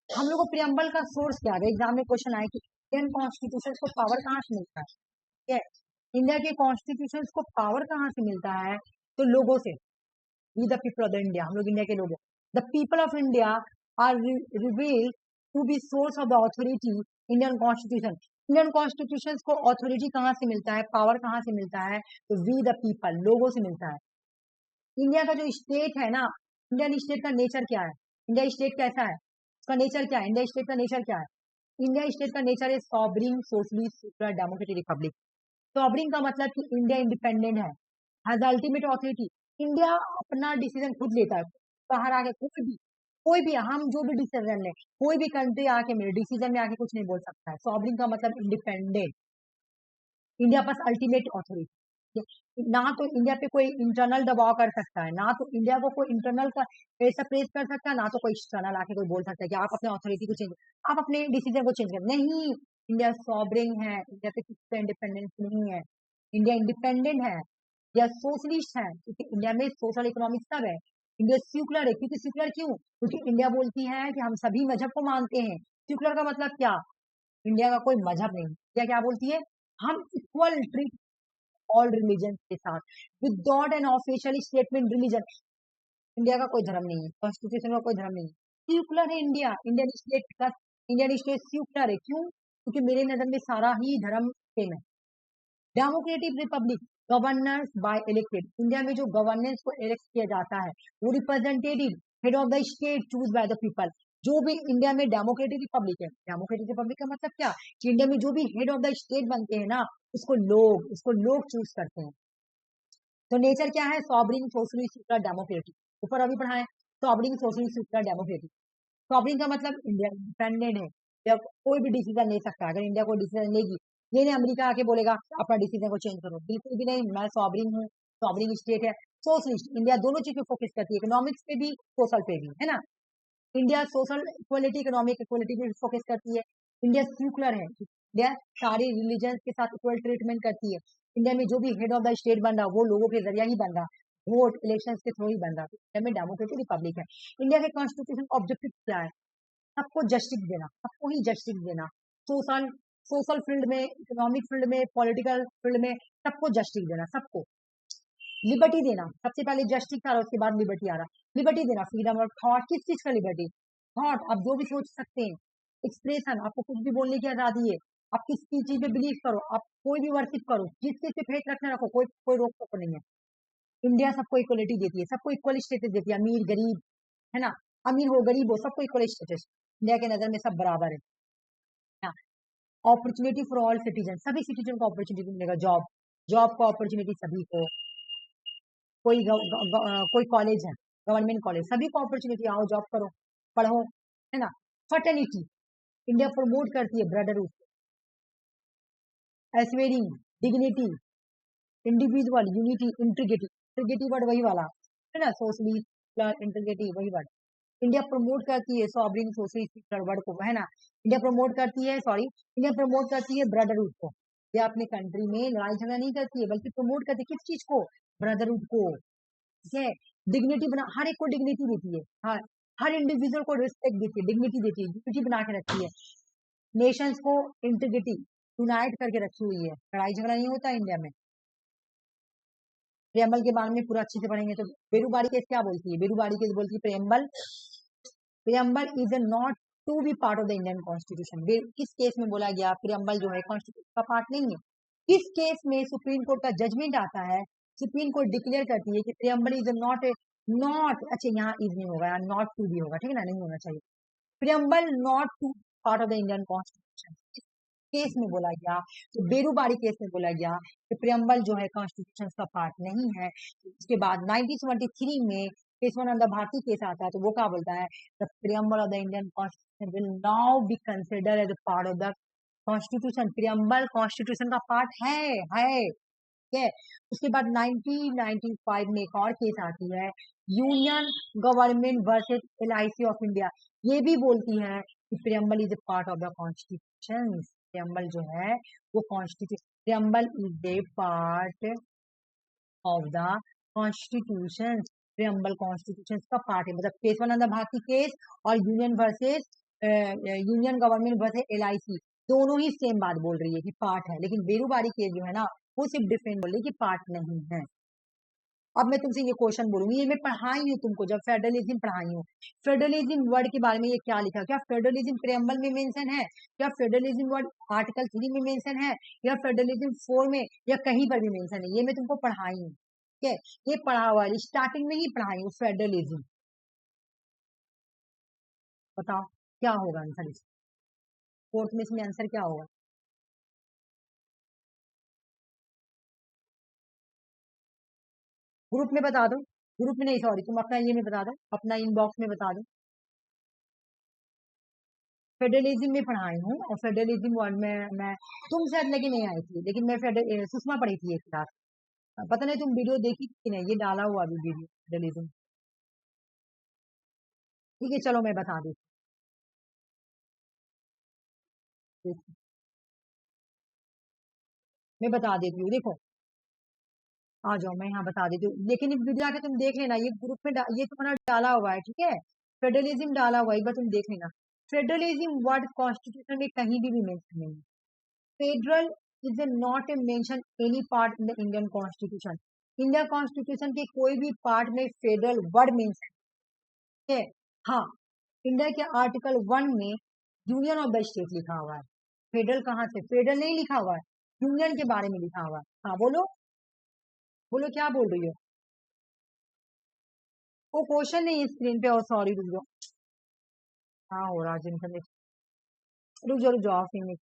हम लोग को प्रियम्बल का सोर्स क्या है, एग्जाम में क्वेश्चन आए कि इंडियन कॉन्स्टिट्यूशन को पावर कहाँ से मिलता है, ठीक है। इंडिया के कॉन्स्टिट्यूशन को पावर कहाँ से मिलता है, तो लोगों से, we the people of the India, हम लोग इंडिया के लोग हैं। The people of India are reveal to be source of the authority Indian constitution. Indian constitution को ऑथोरिटी कहाँ से मिलता है, पावर कहाँ से मिलता है, तो वी द पीपल, लोगों से मिलता है। इंडिया का जो स्टेट है ना, इंडियन स्टेट का नेचर क्या है, इंडिया स्टेट कैसा है, उसका नेचर क्या है, इंडिया स्टेट का नेचर क्या है, इंडिया स्टेट का नेचर है sovereign, socialist, secular, democratic Republic. Sovereign का मतलब कि इंडिया इंडिपेंडेंट है, हैज अल्टीमेट ऑथोरिटी, इंडिया अपना डिसीजन खुद लेता है, बाहर आके कोई भी हम जो भी डिसीजन ले, कोई भी कंट्री आके मेरे डिसीजन में आके कुछ नहीं बोल सकता है। सॉवरिन का मतलब इंडिपेंडेंट, इंडिया पास अल्टीमेट ऑथोरिटी, ना तो इंडिया पे कोई इंटरनल दबाव कर सकता है, ना तो इंडिया को कोई इंटरनल का ऐसा प्रेस कर सकता है, ना तो कोई एक्सटर्नल आके कोई बोल सकता है कि आप अपने ऑथोरिटी को चेंज, आप अपने डिसीजन को चेंज कर, नहीं, इंडिया सॉवरिन है, इंडिया पे किसी पे इंडिपेंडेंस नहीं है, इंडिया इंडिपेंडेंट है, इंडिया सोशलिस्ट है क्योंकि इंडिया में सोशल इकोनॉमिक सब है, इंडिया सेक्युलर है क्योंकि सेक्युलर क्यों, क्योंकि इंडिया बोलती है कि हम सभी मजहब को मानते हैं। सेक्युलर का मतलब क्या, इंडिया का कोई मजहब नहीं, इंडिया क्या बोलती है, हम इक्वल ट्रीट ऑल रिलीजन के साथ without an official statement religion. India का कोई धर्म नहीं है, कॉन्स्टिट्यूशन का कोई धर्म नहीं है, सेक्युलर है इंडिया, इंडियन स्टेट का, इंडियन स्टेट सेक्युलर है, क्यों, क्योंकि मेरे नजर में सारा ही धर्म सेम है। Democratic republic, governance by elected, India में जो गवर्नेंस को इलेक्ट किया जाता है वो representative head of the state choose by the people. जो भी इंडिया में डेमोक्रेटिक रिपब्लिक है, डेमोक्रेटिक रिपब्लिक का मतलब क्या, कि इंडिया में जो भी हेड ऑफ द स्टेट बनते हैं ना, उसको लोग चूज करते हैं। तो नेचर क्या है, सॉवरिन, सोशलिस्ट, सेक्युलर, डेमोक्रेटिक, ऊपर अभी पढ़ाए, sovereign, socialist, secular, democratic. Sovereign का मतलब इंडिया इंडिपेंडेंट है, या कोई भी डिसीजन ले सकता है, अगर इंडिया कोई डिसीजन लेगी, ये नहीं अमेरिका आके बोलेगा अपना डिसीजन को चेंज करो, बिल्कुल भी नहीं, मैं सॉवरिन हूँ, सॉवरिन स्टेट है। सोशलिस्ट, इंडिया दोनों चीज पे फोकस करती है, इकोनॉमिक्स पे भी, सोशल पे भी, है ना। India social equality, economic equality पे फोकस करती है। इंडिया सेक्युलर है, इंडिया सारी रिलीजन के साथ इक्वल ट्रीटमेंट करती है। इंडिया में जो भी हेड ऑफ द स्टेट बन रहा वो लोगों के जरिया ही बन रहा, वोट इलेक्शन के थ्रू ही बन रहा। इंडिया में डेमोक्रेटिक रिपब्लिक है। इंडिया के कॉन्स्टिट्यूशन का ऑब्जेक्टिव क्या है, सबको जस्टिस देना, सबको ही जस्टिस देना, सोशल, सोशल फील्ड में, इकोनॉमिक फील्ड में, पॉलिटिकल फील्ड में, सबको जस्टिस देना, सबको लिबर्टी देना, सबसे पहले जस्टिस आ रहा, उसके बाद लिबर्टी आ रहा, लिबर्टी देना, फ्रीडम ऑफ थॉट, किस चीज का लिबर्टी, थॉट, आप जो भी सोच सकते हैं, एक्सप्रेशन, आपको कुछ भी बोलने की आजादी है, आप किस चीज पे बिलीव करो, आप कोई भी वर्शिप करो, जिस चीज पे फेथ रखना रखो, कोई कोई रोक टोक नहीं है। इंडिया सबको इक्वलिटी देती है, सबको इक्वल स्टेटस देती है, अमीर गरीब, है ना, अमीर हो गरीब हो, सबको इक्वल स्टेटस, इंडिया के नजर में सब बराबर है। अपॉर्चुनिटी फॉर ऑल सिटीजन, सभी सिटीजन को अपॉर्चुनिटी मिलेगा, जॉब, जॉब को अपॉर्चुनिटी सभी को, कोई कॉलेज है, गवर्नमेंट कॉलेज, सभी को अपॉर्चुनिटी, आओ जॉब करो, पढ़ो, है ना। फर्टर्निटी, इंडिया प्रमोट करती है brotherhood, assuring, dignity, individual, unity, integrity, integrity word वही वाला है ना, सोशली, इंटीग्रिटी वही वर्ड। इंडिया प्रमोट करती है सॉवरिन, सोशलिस्ट वर्ड को, है ना। इंडिया प्रमोट करती है, सॉरी, इंडिया प्रमोट करती है ब्रदरहुड को, ये अपने कंट्री में लड़ाई झगड़ा नहीं करती है, बल्कि प्रमोट करती है किस चीज को, ब्रदरहुड को, ठीक है। डिग्निटी बना, हर एक को डिग्निटी देती है, हर इंडिविजुअल को रिस्पेक्ट देती है, डिग्निटी देती है, डिग्निटी बना के रखती है। नेशंस को इंटीग्रिटी यूनाइट करके रखी हुई है, लड़ाई झगड़ा नहीं होता इंडिया में। प्रेम्बल के बारे में पूरा अच्छे से पढ़ेंगे तो, बेरूबाड़ी केस क्या बोलती है, बेरूबाड़ी केस बोलती है preamble, preamble is not to be part of the Indian constitution. किस केस में बोला गया प्रेम्बल जो है कॉन्स्टिट्यूशन का पार्ट नहीं है, किस केस में सुप्रीम कोर्ट का जजमेंट आता है, सुप्रीम कोर्ट डिक्लेयर करती है कि प्रेम्बल इज नॉट नॉट, अच्छा यहाँ इज नहीं होगा, यहाँ नॉट टू भी होगा, ठीक है ना, नहीं होना चाहिए। Preamble not to part of the Indian constitution case में बोला गया, तो बेरूबारी केस में बोला गया कि प्रियम्बल जो है कॉन्स्टिट्यूशन का पार्ट नहीं है। उसके बाद 1973 में केशवानंद भारती केस आता है, तो वो क्या बोलता है, the preamble of the Indian constitution will now be considered as a part of the constitution. Preamble constitution का पार्ट है, ठीक है। उसके बाद 1995 में एक और केस आती है, union government versus LIC of India. ये भी बोलती है कि preamble is a part of the constitution. Preamble जो है वो constitution, preamble is a part of the constitution. Preamble constitution का पार्ट है, मतलब केशवानंद भारती केस और union versus union government versus LIC दोनों ही सेम बात बोल रही है कि पार्ट है, लेकिन बेरूबारी केस जो है ना वो सिर्फ डिफरेंट बोल रही है कि पार्ट नहीं है। अब मैं तुमसे ये क्वेश्चन बोलूंगी, ये मैं पढ़ाई हूँ तुमको, जब फेडरलिज्म पढ़ाई हूँ, फेडरलिज्म वर्ड के बारे में ये क्या लिखा, क्या फेडरलिज्म प्रेम्बल में मेंशन है, क्या फेडरलिज्म वर्ड आर्टिकल 3 में मेंशन है, या फेडरलिज्म 4 में, या कहीं पर भी मेंशन है, ये मैं तुमको पढ़ाई हूँ, ठीक है। ये पढ़ा हुआ है, स्टार्टिंग में ही पढ़ाई हूँ फेडरलिज्म। बताओ क्या होगा आंसर इसका, फोर्थ में इसमें आंसर क्या होगा? ग्रुप में बता दो, ग्रुप में नहीं, सॉरी, तुम अपना ये में बता दो, अपना इनबॉक्स में बता दो। फेडरलिज्म में पढ़ाई हूँ, और फेडरलिज्म वर्ड में मैं, तुम शायद लेके नहीं आई थी, लेकिन मैं सुषमा पढ़ी थी एक क्लास। पता नहीं तुम वीडियो देखी थी कि नहीं, ये डाला हुआ अभी वीडियो फेडरलिज्म। ठीक है चलो मैं बता देती हूँ, मैं बता देती हूँ, देखो आ जाओ, मैं यहाँ बता देती हूँ, लेकिन इस वीडियो आके तुम देख लेना, ये ग्रुप में ये तुम्हारा डाला हुआ है, ठीक है। फेडरलिज्म डाला हुआ है, एक बार तुम देख लेना। फेडरलिज्म वर्ड कॉन्स्टिट्यूशन में कहीं भी मेंशन नहीं है। Federal is not a mention any part in the Indian constitution. Indian constitution के कोई भी पार्ट में फेडरल वर्ड मेंशन है। हाँ, इंडिया के आर्टिकल 1 में यूनियन ऑफ द स्टेट लिखा हुआ है, फेडरल कहाँ से, फेडरल नहीं लिखा हुआ है, यूनियन के बारे में लिखा हुआ है। हाँ बोलो, बोलो क्या बोल रही हो? वो क्वेश्चन नहीं स्क्रीन पे, और सॉरी रुक जाओ, हाँ हो रहा है जिनका, रुक जाओ फिर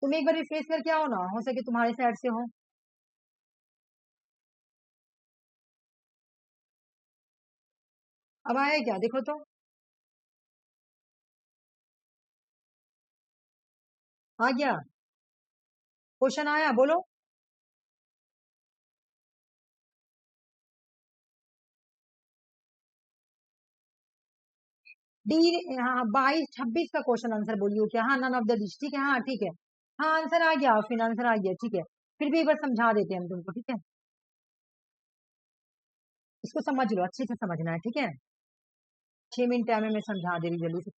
तुम एक बार रिफ्रेश करके आओ ना, हो सके तुम्हारे साइड से हो। अब आया क्या, देखो तो, आ गया, क्वेश्चन आया, बोलो। डी, हाँ 22-26 का क्वेश्चन आंसर बोलियो क्या, हाँ नन ऑफ द डिश, ठीक है, हाँ ठीक है, हाँ आंसर आ गया, फिर आंसर आ गया, ठीक है। फिर भी एक बार समझा देते हैं हम तुमको, ठीक है। इसको समझ लो, अच्छे से समझना है, ठीक है। 6 मिनट टाइम में मैं समझा दे रही, जल्दी से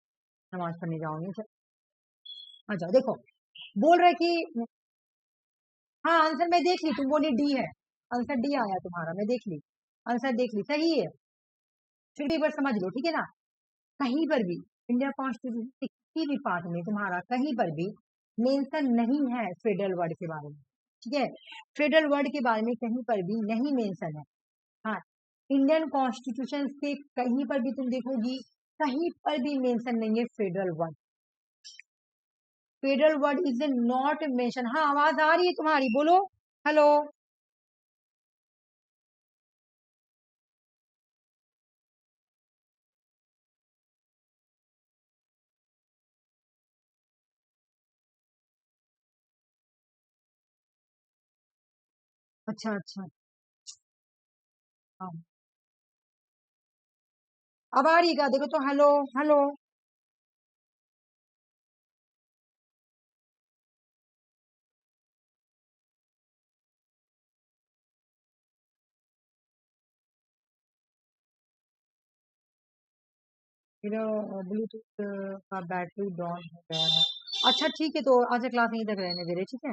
नमाज पढ़ने जाऊंगी। अच्छा देखो, बोल रहे कि, हाँ आंसर मैं देख ली, तुम बोली डी है, आंसर डी आया तुम्हारा, मैं देख ली, आंसर देख ली, सही है। फिर भी एक बार समझ लो, ठीक है ना। कहीं पर भी इंडिया कॉन्स्टिट्यूशन के किसी भी पार्ट में तुम्हारा कहीं पर भी मेंशन नहीं है फेडरल वर्ड के बारे में, ठीक है। फेडरल वर्ड के बारे में कहीं पर भी नहीं मेंशन है। हाँ, इंडियन कॉन्स्टिट्यूशन के कहीं पर भी तुम देखोगी, कहीं पर भी मेंशन नहीं है federal word. Federal word is not mention. हाँ आवाज आ रही है तुम्हारी, बोलो, हेलो। अच्छा अच्छा, हाँ अब आ रही है क्या, देखो तो, हेलो हेलो। मेरा ब्लूटूथ का बैटरी डाउन हो गया है। अच्छा ठीक है, तो आज क्लास यहीं तक रहने दे रहे, ठीक है।